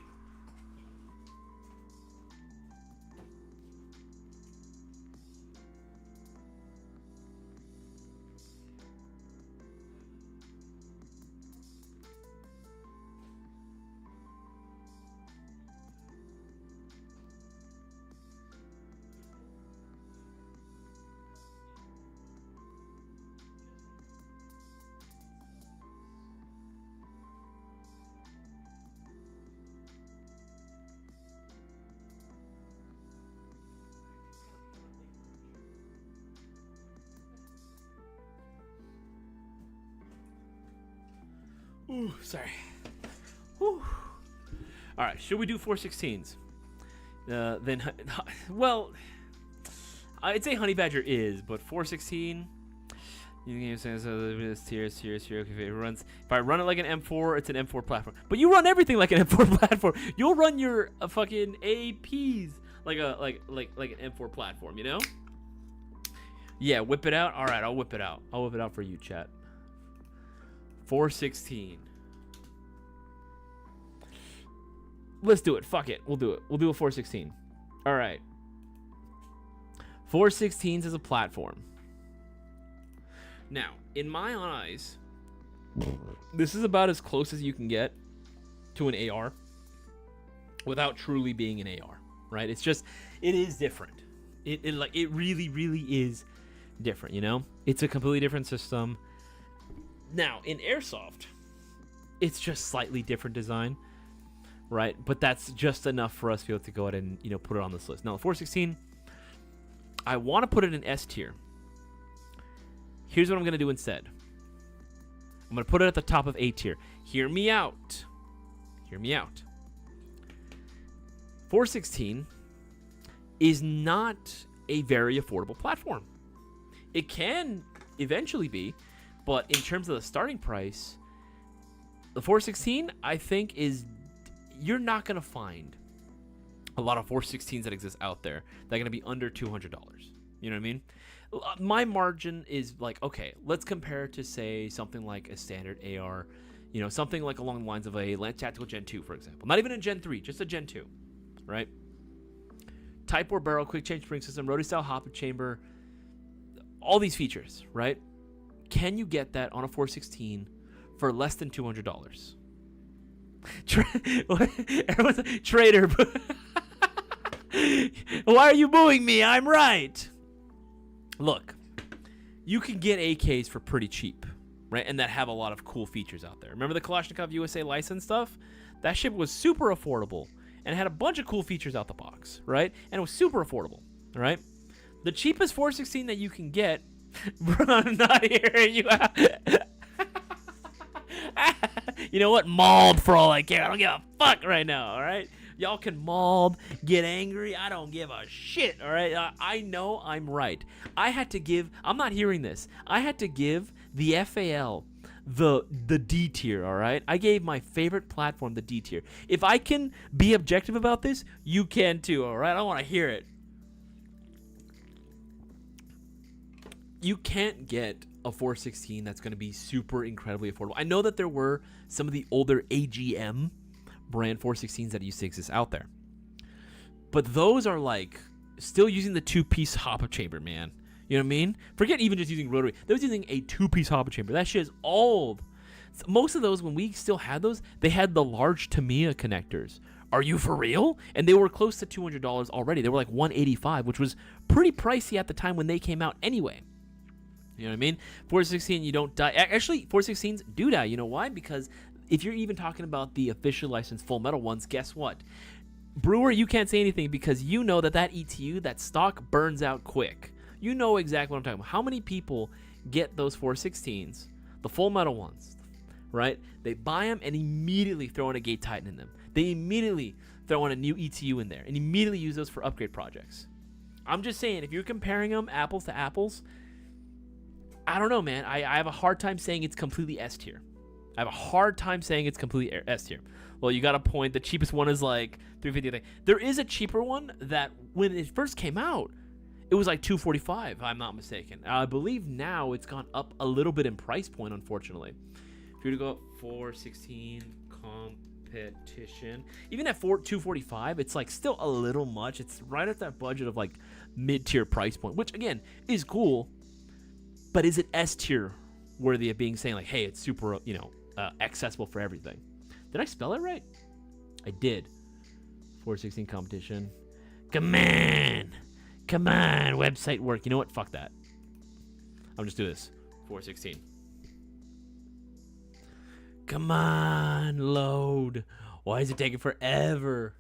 Ooh, sorry. Whew. All right, should we do 416s? Then, well, I'd say Honey Badger is, but 416. You can use tier. If I run it like an M4, it's an M4 platform. But you run everything like an M4 platform. You'll run your fucking APs like an M4 platform, you know? Yeah, whip it out. All right, I'll whip it out. I'll whip it out for you, chat. 416. Let's do it. Fuck it. We'll do it. We'll do a 416. All right. 416s as a platform. Now, in my eyes, this is about as close as you can get to an AR without truly being an AR, right? It's just, it is different. It really, really is different, you know? It's a completely different system. Now, in Airsoft, it's just slightly different design, right? But that's just enough for us to be able to go ahead and, you know, put it on this list. Now, 416, I want to put it in S tier. Here's what I'm going to do instead. I'm going to put it at the top of A tier. Hear me out. Hear me out. 416 is not a very affordable platform. It can eventually be, but in terms of the starting price, the 416, I think, you're not going to find a lot of 416s that exist out there that are going to be under $200. You know what I mean? My margin is like, okay, let's compare it to, say, something like a standard AR, you know, something like along the lines of a Lance Tactical Gen 2, for example. Not even a Gen 3, just a Gen 2, right? Type 4 barrel, quick change spring system, rotary style hop chamber, all these features, right? Can you get that on a 416 for less than $200? Everyone's like, traitor. Why are you booing me? I'm right. Look, you can get AKs for pretty cheap, right? And that have a lot of cool features out there. Remember the Kalashnikov USA license stuff? That shit was super affordable and had a bunch of cool features out the box, right? And it was super affordable, right? The cheapest 416 that you can get, bro, I'm not hearing you out. You know what? Mauled for all I care. I don't give a fuck right now, all right? Y'all can mauled, get angry. I don't give a shit, all right? I know I'm right. I'm not hearing this. I had to give the FAL the D tier, all right? I gave my favorite platform the D tier. If I can be objective about this, you can too, all right? I want to hear it. You can't get a 416 that's going to be super incredibly affordable. I know that there were some of the older AGM brand 416s that used to exist out there, but those are like still using the two-piece hop chamber, man. You know what I mean? Forget even just using rotary. They was using a two-piece hop chamber. That shit is old. Most of those, when we still had those, they had the large Tamiya connectors. Are you for real? And they were close to $200 already. They were like $185, which was pretty pricey at the time when they came out anyway. You know what I mean? 416, you don't die. Actually, 416s do die. You know why? Because if you're even talking about the official licensed full metal ones, guess what? Brewer, you can't say anything because you know that ETU, that stock, burns out quick. You know exactly what I'm talking about. How many people get those 416s, the full metal ones, right? They buy them and immediately throw in a gate titan in them. They immediately throw in a new ETU in there and immediately use those for upgrade projects. I'm just saying, if you're comparing them apples to apples, I don't know, man. I have a hard time saying it's completely S tier. I have a hard time saying it's completely S tier. Well, you got a point. The cheapest one is like $350. There is a cheaper one that when it first came out, it was like $245, if I'm not mistaken. I believe now it's gone up a little bit in price point, unfortunately. If you were to go up 416 competition, even at $245, it's like still a little much. It's right at that budget of like mid-tier price point, which again is cool. But is it S tier worthy of being saying like, hey, it's super, accessible for everything? Did I spell it right? I did. 416 competition. Come on, website work. You know what? Fuck that. I'm just do this. 416. Come on, load. Why is it taking forever?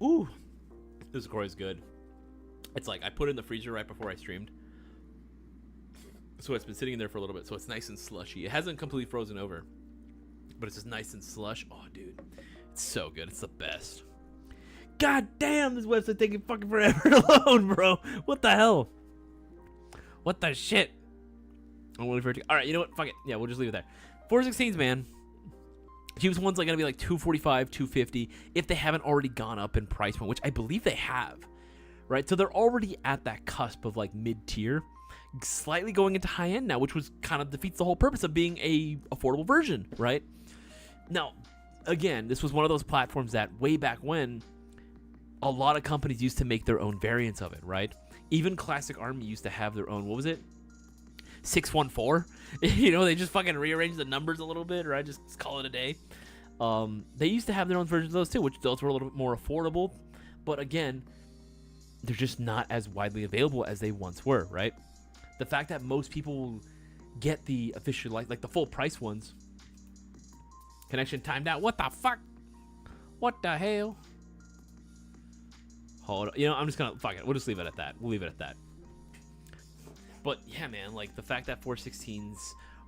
Ooh, this core is good. It's like I put it in the freezer right before I streamed, so it's been sitting in there for a little bit, so it's nice and slushy. It hasn't completely frozen over, but it's just nice and slush. Oh, dude, it's so good. It's the best. God damn, this website taking fucking forever to load, bro. What the hell? What the shit? I'm waiting for it to... All right, you know what? Fuck it. Yeah, we'll just leave it there. 416s, man. Cheapest one's like gonna be like $245, $250 if they haven't already gone up in price point, which I believe they have. Right, so they're already at that cusp of like mid-tier, slightly going into high-end now, which was kind of defeats the whole purpose of being a affordable version, right? Now, again, this was one of those platforms that way back when, a lot of companies used to make their own variants of it, right? Even Classic Army used to have their own, what was it? 614? They just fucking rearranged the numbers a little bit, right? Just call it a day. They used to have their own versions of those too, which those were a little bit more affordable, but again, they're just not as widely available as they once were, right? The fact that most people get the official, like the full price ones. Connection timed out. What the fuck? What the hell? Hold on. I'm just gonna, fuck it. We'll just leave it at that. We'll leave it at that. But yeah, man, like the fact that 416s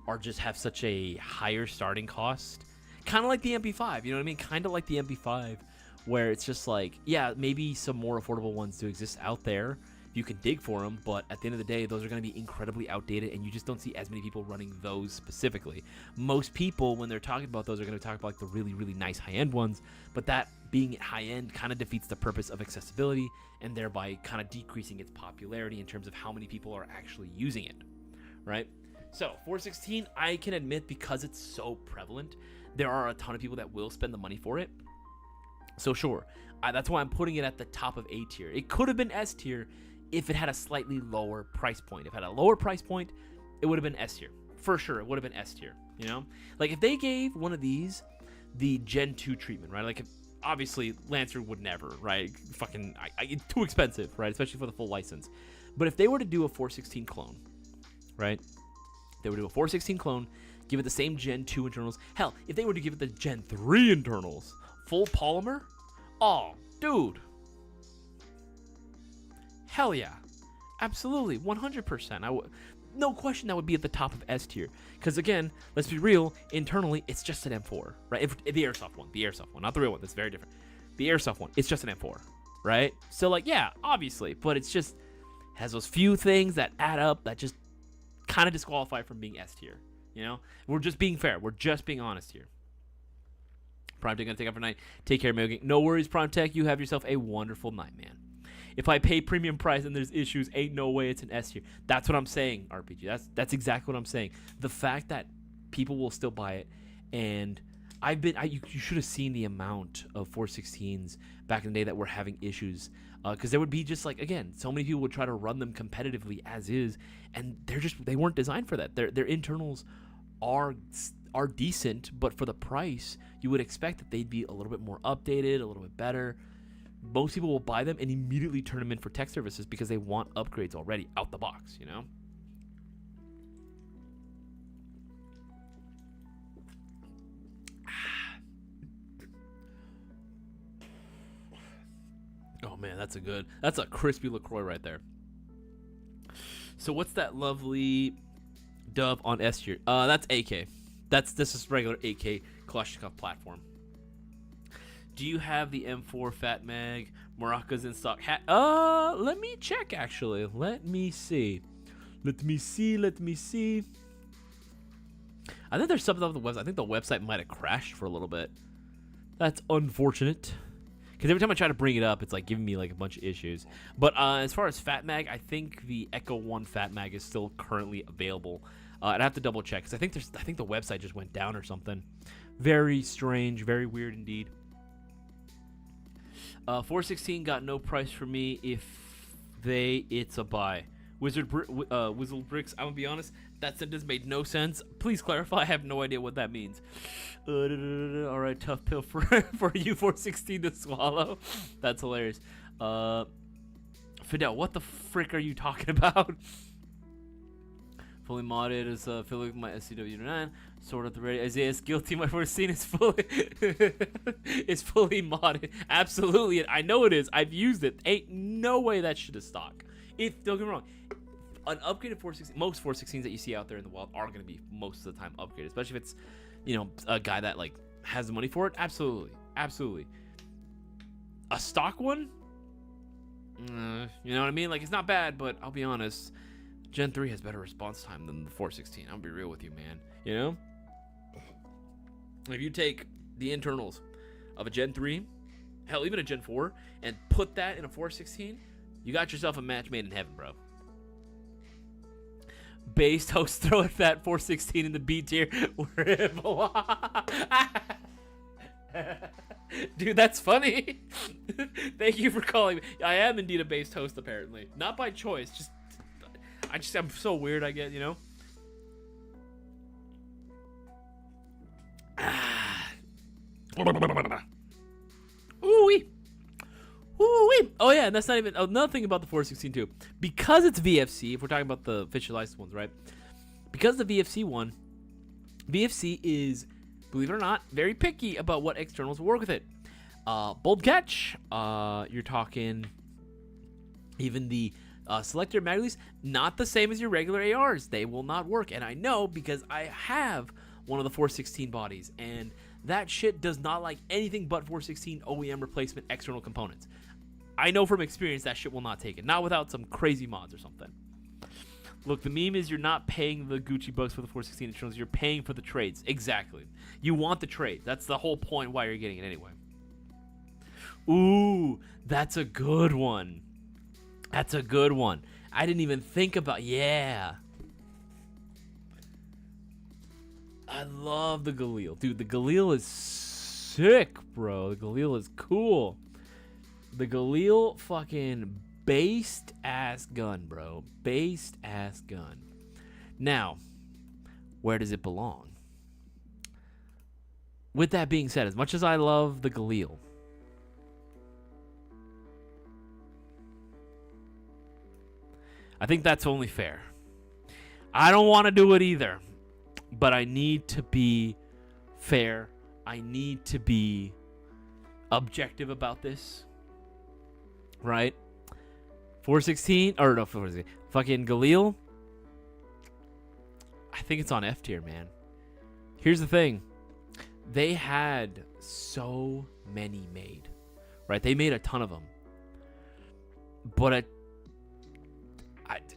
are just have such a higher starting cost, kind of like the MP5, you know what I mean? Kind of like the MP5. Where it's just like, yeah, maybe some more affordable ones do exist out there. You can dig for them, but at the end of the day, those are going to be incredibly outdated, and you just don't see as many people running those specifically. Most people, when they're talking about those, are going to talk about like the really, really nice high-end ones, but that being high-end kind of defeats the purpose of accessibility, and thereby kind of decreasing its popularity in terms of how many people are actually using it, right? So, 416, I can admit, because it's so prevalent, there are a ton of people that will spend the money for it. So sure, that's why I'm putting it at the top of A tier. It could have been S tier if it had a slightly lower price point. If it had a lower price point, it would have been S tier. For sure, it would have been S tier, Like if they gave one of these the Gen 2 treatment, right? Like obviously Lancer would never, right? Fucking too expensive, right? Especially for the full license. But if they were to do a 416 clone, right? They would do a 416 clone, give it the same Gen 2 internals. Hell, if they were to give it the Gen 3 internals, full polymer? Oh, dude. Hell yeah. Absolutely. 100%. No question that would be at the top of S tier. Because again, let's be real, internally, it's just an M4, right? If the Airsoft one, not the real one. That's very different. The Airsoft one, it's just an M4, right? So like, yeah, obviously, but it's just has those few things that add up that just kind of disqualify from being S tier, We're just being fair. We're just being honest here. Prime Tech gonna take off for night. Take care, Mayo Gang. No worries, Prime Tech. You have yourself a wonderful night, man. If I pay premium price and there's issues, ain't no way it's an S tier. That's what I'm saying, RPG. That's exactly what I'm saying. The fact that people will still buy it, and you should have seen the amount of 416s back in the day that were having issues, because there would be just like, again, so many people would try to run them competitively as is, and they weren't designed for that. Their internals are decent, but for the price, you would expect that they'd be a little bit more updated, a little bit better. Most people will buy them and immediately turn them in for tech services because they want upgrades already out the box, Oh man, that's a crispy LaCroix right there. So what's that lovely dub on S tier? That's AK. This is regular AK Kalashnikov platform. Do you have the M4 Fat Mag maracas in stock? Let me check actually. Let me see. I think there's something on the website. I think the website might have crashed for a little bit. That's unfortunate. Because every time I try to bring it up, it's like giving me like a bunch of issues. But as far as Fat Mag, I think the Echo 1 Fat Mag is still currently available. I'd have to double check because I think the website just went down or something. Very strange, very weird indeed. 416 got no price for me. It's a buy. Wizard Bricks, I'm gonna be honest, that sentence made no sense. Please clarify. I have no idea what that means. All right, tough pill for you 416 to swallow. That's hilarious. Fidel, what the frick are you talking about? Fully modded is filling with my SCW9. Sword at the ready. Isaias guilty. My first scene is fully modded. Absolutely, I know it is. I've used it. Ain't no way that shit is stock. Don't get me wrong. An upgraded 416, most 416s that you see out there in the wild are going to be most of the time upgraded, especially if it's, a guy that like has the money for it. Absolutely. A stock one, you know what I mean? Like, it's not bad, but I'll be honest, Gen 3 has better response time than the 416. I'll be real with you, man. If you take the internals of a Gen 3, hell, even a Gen 4, and put that in a 416, you got yourself a match made in heaven, bro. Based host, throw it that 416 in the B tier where it belongs. Dude, that's funny. Thank you for calling me. I am indeed a based host, apparently. Not by choice. I'm so weird, I get, Ooh-wee. Ooh-wee. Oh, yeah, and that's not even... Another thing about the 416, too. Because it's VFC, if we're talking about the officialized ones, right? Because the VFC one, VFC is, believe it or not, very picky about what externals will work with it. Bold catch, you're talking even the selector mag release, not the same as your regular ARs. They will not work, and I know because I have one of the 416 bodies, and that shit does not like anything but 416 OEM replacement external components. I know from experience that shit will not take it. Not without some crazy mods or something. Look, the meme is you're not paying the Gucci bucks for the 416 internals. You're paying for the trades. Exactly. You want the trade. That's the whole point why you're getting it anyway. Ooh, that's a good one. That's a good one. I didn't even think about... Yeah. I love the Galil. Dude, the Galil is sick, bro. The Galil is cool. The Galil fucking based ass gun, bro. Based ass gun. Now, where does it belong? With that being said, as much as I love the Galil, I think that's only fair. I don't want to do it either, but I need to be fair. I need to be objective about this. Right? 416, or no, 416, fucking Galil, I think it's on F tier, man. Here's the thing. They had so many made, right? They made a ton of them. But,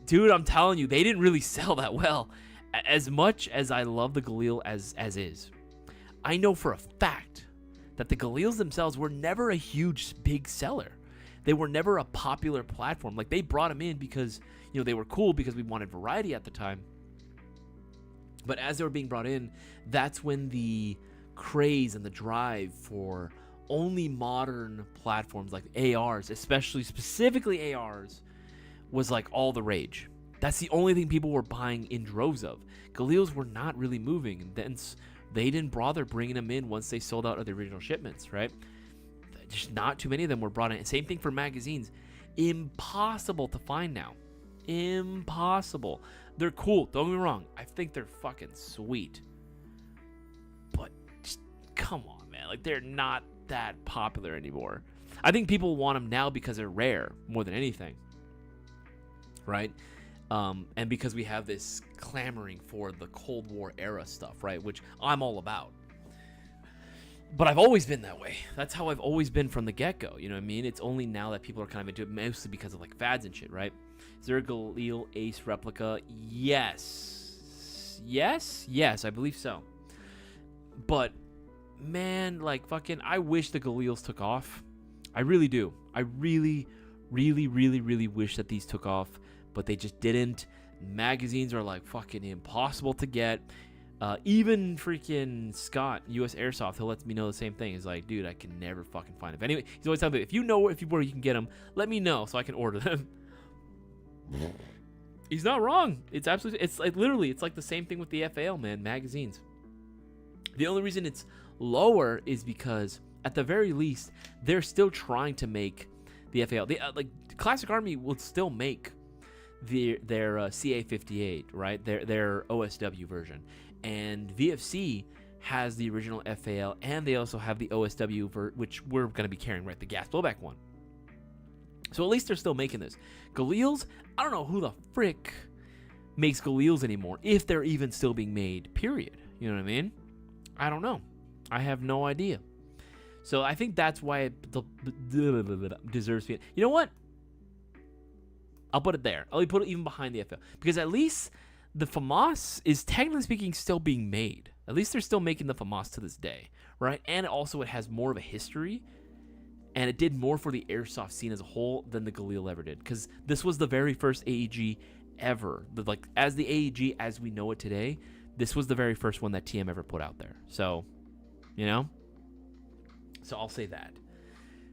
dude, I'm telling you, they didn't really sell that well. As much as I love the Galil as is, I know for a fact that the Galils themselves were never a huge, big seller. They were never a popular platform. Like, they brought them in because, they were cool because we wanted variety at the time. But as they were being brought in, that's when the craze and the drive for only modern platforms like ARs, specifically ARs, was like all the rage. That's the only thing people were buying in droves of. Galils were not really moving, and then they didn't bother bringing them in once they sold out of the original shipments, right? Just not too many of them were brought in. Same thing for magazines. Impossible to find now. Impossible. They're cool. Don't get me wrong. I think they're fucking sweet. But just, come on, man. Like, they're not that popular anymore. I think people want them now because they're rare more than anything. Right? And because we have this clamoring for the Cold War era stuff, right, which I'm all about. But I've always been that way. That's how I've always been from the get-go, you know what I mean? It's only now that people are kind of into it, mostly because of, like, fads and shit, right? Is there a Galil Ace replica? Yes. Yes, I believe so. But, man, like, fucking, I wish the Galils took off. I really do. I really, really, really, really wish that these took off, but they just didn't. Magazines are, like, fucking impossible to get. Even freaking Scott, US Airsoft, he'll let me know the same thing. He's like, dude, I can never fucking find them. Anyway, he's always telling me, if you know where you can get them, let me know so I can order them. He's not wrong. It's absolutely, it's like literally, it's like the same thing with the FAL, man, magazines. The only reason it's lower is because at the very least, they're still trying to make the FAL. They, like Classic Army will still make their CA58, right? Their OSW version. And VFC has the original FAL, and they also have the OSW, which we're going to be carrying, right? The gas blowback one. So at least they're still making this. Galils, I don't know who the frick makes Galils anymore, if they're even still being made, period. You know what I mean? I don't know. I have no idea. So I think that's why it deserves to be. You know what? I'll put it there. I'll put it even behind the FAL. Because at least the FAMAS is, technically speaking, still being made. At least they're still making the FAMAS to this day, right? And also it has more of a history, and it did more for the airsoft scene as a whole than the Galil ever did. Because this was the very first AEG ever. Like, as the AEG as we know it today, this was the very first one that TM ever put out there. So, you know? So I'll say that.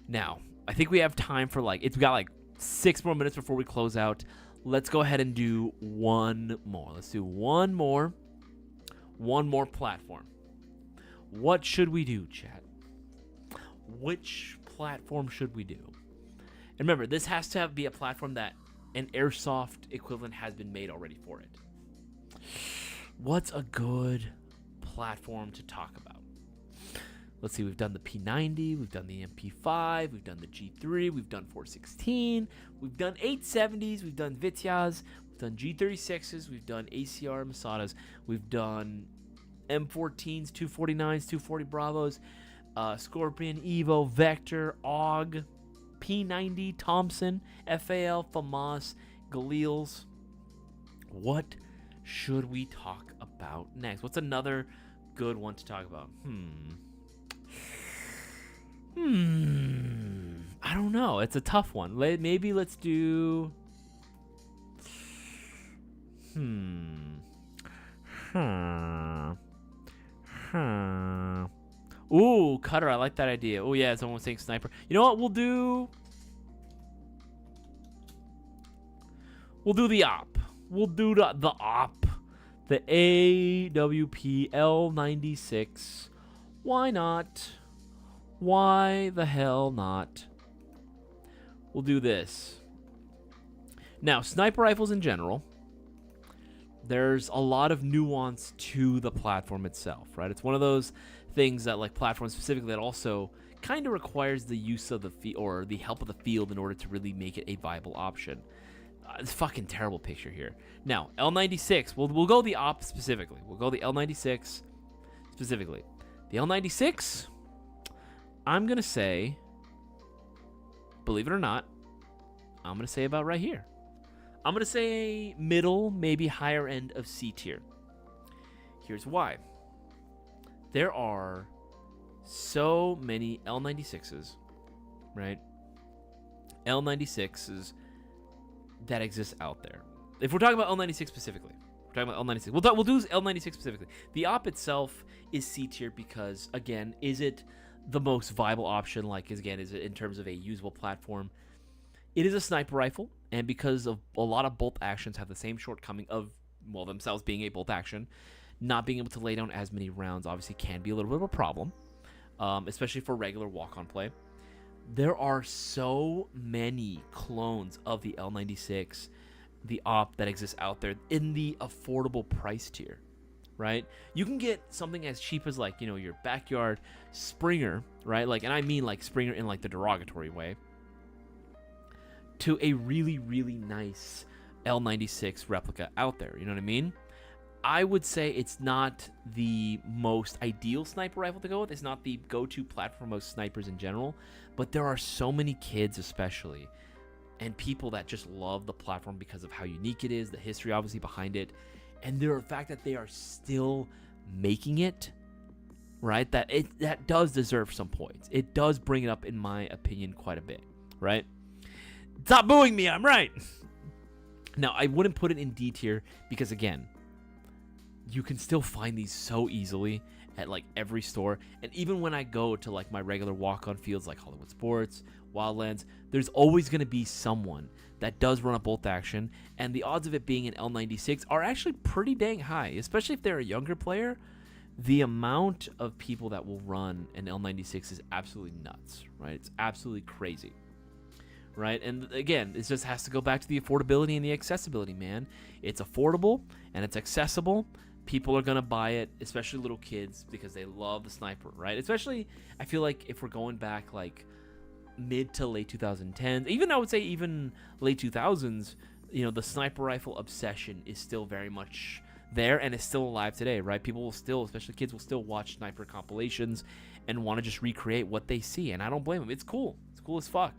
Now, I think we have time for, like, it's got like 6 more minutes before we close out. Let's go ahead and do one more. Let's do one more platform. What should we do, chat? Which platform should we do? And remember, this has to be a platform that an airsoft equivalent has been made already for it. What's a good platform to talk about? Let's see, we've done the P90, we've done the MP5, we've done the G3, we've done 416, we've done 870s, we've done Vityas, we've done G36s, we've done ACR Masadas, we've done M14s, 249s, 240 Bravos, Scorpion, Evo, Vector, AUG, P90, Thompson, FAL, FAMAS, Galils. What should we talk about next? What's another good one to talk about? I don't know. It's a tough one. Maybe let's do... Ooh, Cutter. I like that idea. Oh, yeah. Someone was saying Sniper. You know what? We'll do the op. We'll do the op. The AWP L96. Why not? Why the hell not? We'll do this. Now, sniper rifles in general, there's a lot of nuance to the platform itself, right? It's one of those things that, like, platforms specifically, that also kind of requires the use of the or the help of the field in order to really make it a viable option. It's a fucking terrible picture here. Now, L96, we'll go the op specifically. We'll go the L96 specifically. The L96, I'm going to say, believe it or not, I'm going to say about right here. I'm going to say middle, maybe higher end of C tier. Here's why. There are so many L96s, right? L96s that exist out there. If we're talking about L96 specifically, we're talking about L96. We'll do L96 specifically. The op itself is C tier because, again, is it the most viable option? Like, again, is it in terms of a usable platform? It is a sniper rifle, and because of a lot of bolt actions have the same shortcoming of, well, themselves being a bolt action, not being able to lay down as many rounds obviously can be a little bit of a problem, especially for regular walk-on play. There are so many clones of the L96, the op, that exists out there in the affordable price tier, right? You can get something as cheap as, like, you know, your backyard Springer, right? Like, and I mean, like, Springer in, like, the derogatory way, to a really, really nice L96 replica out there. You know what I mean? I would say it's not the most ideal sniper rifle to go with. It's not the go-to platform for most snipers in general. But there are so many kids especially, and people that just love the platform because of how unique it is, the history obviously behind it, and the fact that they are still making it, right? That does deserve some points. It does bring it up, in my opinion, quite a bit, right? Stop booing me, I'm right. Now, I wouldn't put it in D tier because, again, you can still find these so easily at like every store. And even when I go to like my regular walk-on fields like Hollywood Sports, Wildlands, there's always going to be someone that does run a bolt action, and the odds of it being an L96 are actually pretty dang high, especially if they're a younger player. The amount of people that will run an L96 is absolutely nuts, right? It's absolutely crazy, right? And again, it just has to go back to the affordability and the accessibility, man. It's affordable and it's accessible. People are going to buy it, especially little kids, because they love the sniper, right? Especially, I feel like if we're going back like mid to late 2010s, even I would say even late 2000s, you know, the sniper rifle obsession is still very much there and is still alive today, right? People will still, especially kids, will still watch sniper compilations and want to just recreate what they see, and I don't blame them. It's cool. It's cool as fuck.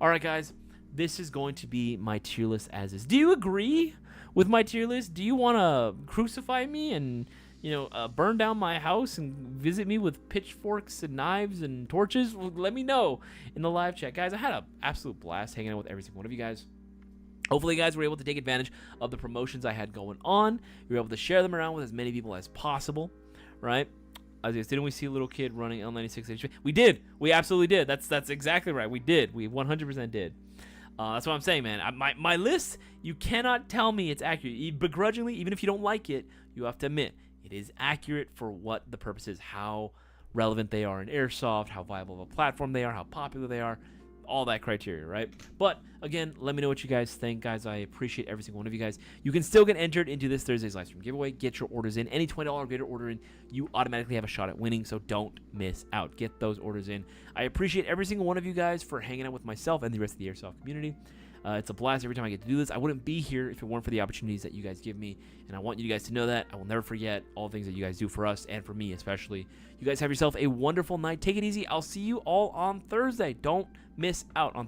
All right, guys, this is going to be my tier list as is. Do you agree with my tier list? Do you want to crucify me and, you know, burn down my house and visit me with pitchforks and knives and torches? Well, let me know in the live chat. Guys, I had an absolute blast hanging out with every single one of you guys. Hopefully, you guys were able to take advantage of the promotions I had going on. You were able to share them around with as many people as possible, right? Isaias, didn't we see a little kid running L96 HP? We did. We absolutely did. That's exactly right. We did. We 100% did. That's what I'm saying, man. My list, you cannot tell me it's accurate. Begrudgingly, even if you don't like it, you have to admit it is accurate for what the purpose is, how relevant they are in Airsoft, how viable of a platform they are, how popular they are, all that criteria, right? But again, let me know what you guys think, guys. I appreciate every single one of you guys. You can still get entered into this Thursday's live stream giveaway. Get your orders in. Any $20 or greater order in, you automatically have a shot at winning, so don't miss out. Get those orders in. I appreciate every single one of you guys for hanging out with myself and the rest of the Airsoft community. It's a blast every time I get to do this. I wouldn't be here if it weren't for the opportunities that you guys give me, and I want you guys to know that. I will never forget all the things that you guys do for us and for me especially. You guys have yourself a wonderful night. Take it easy. I'll see you all on Thursday. Don't miss out on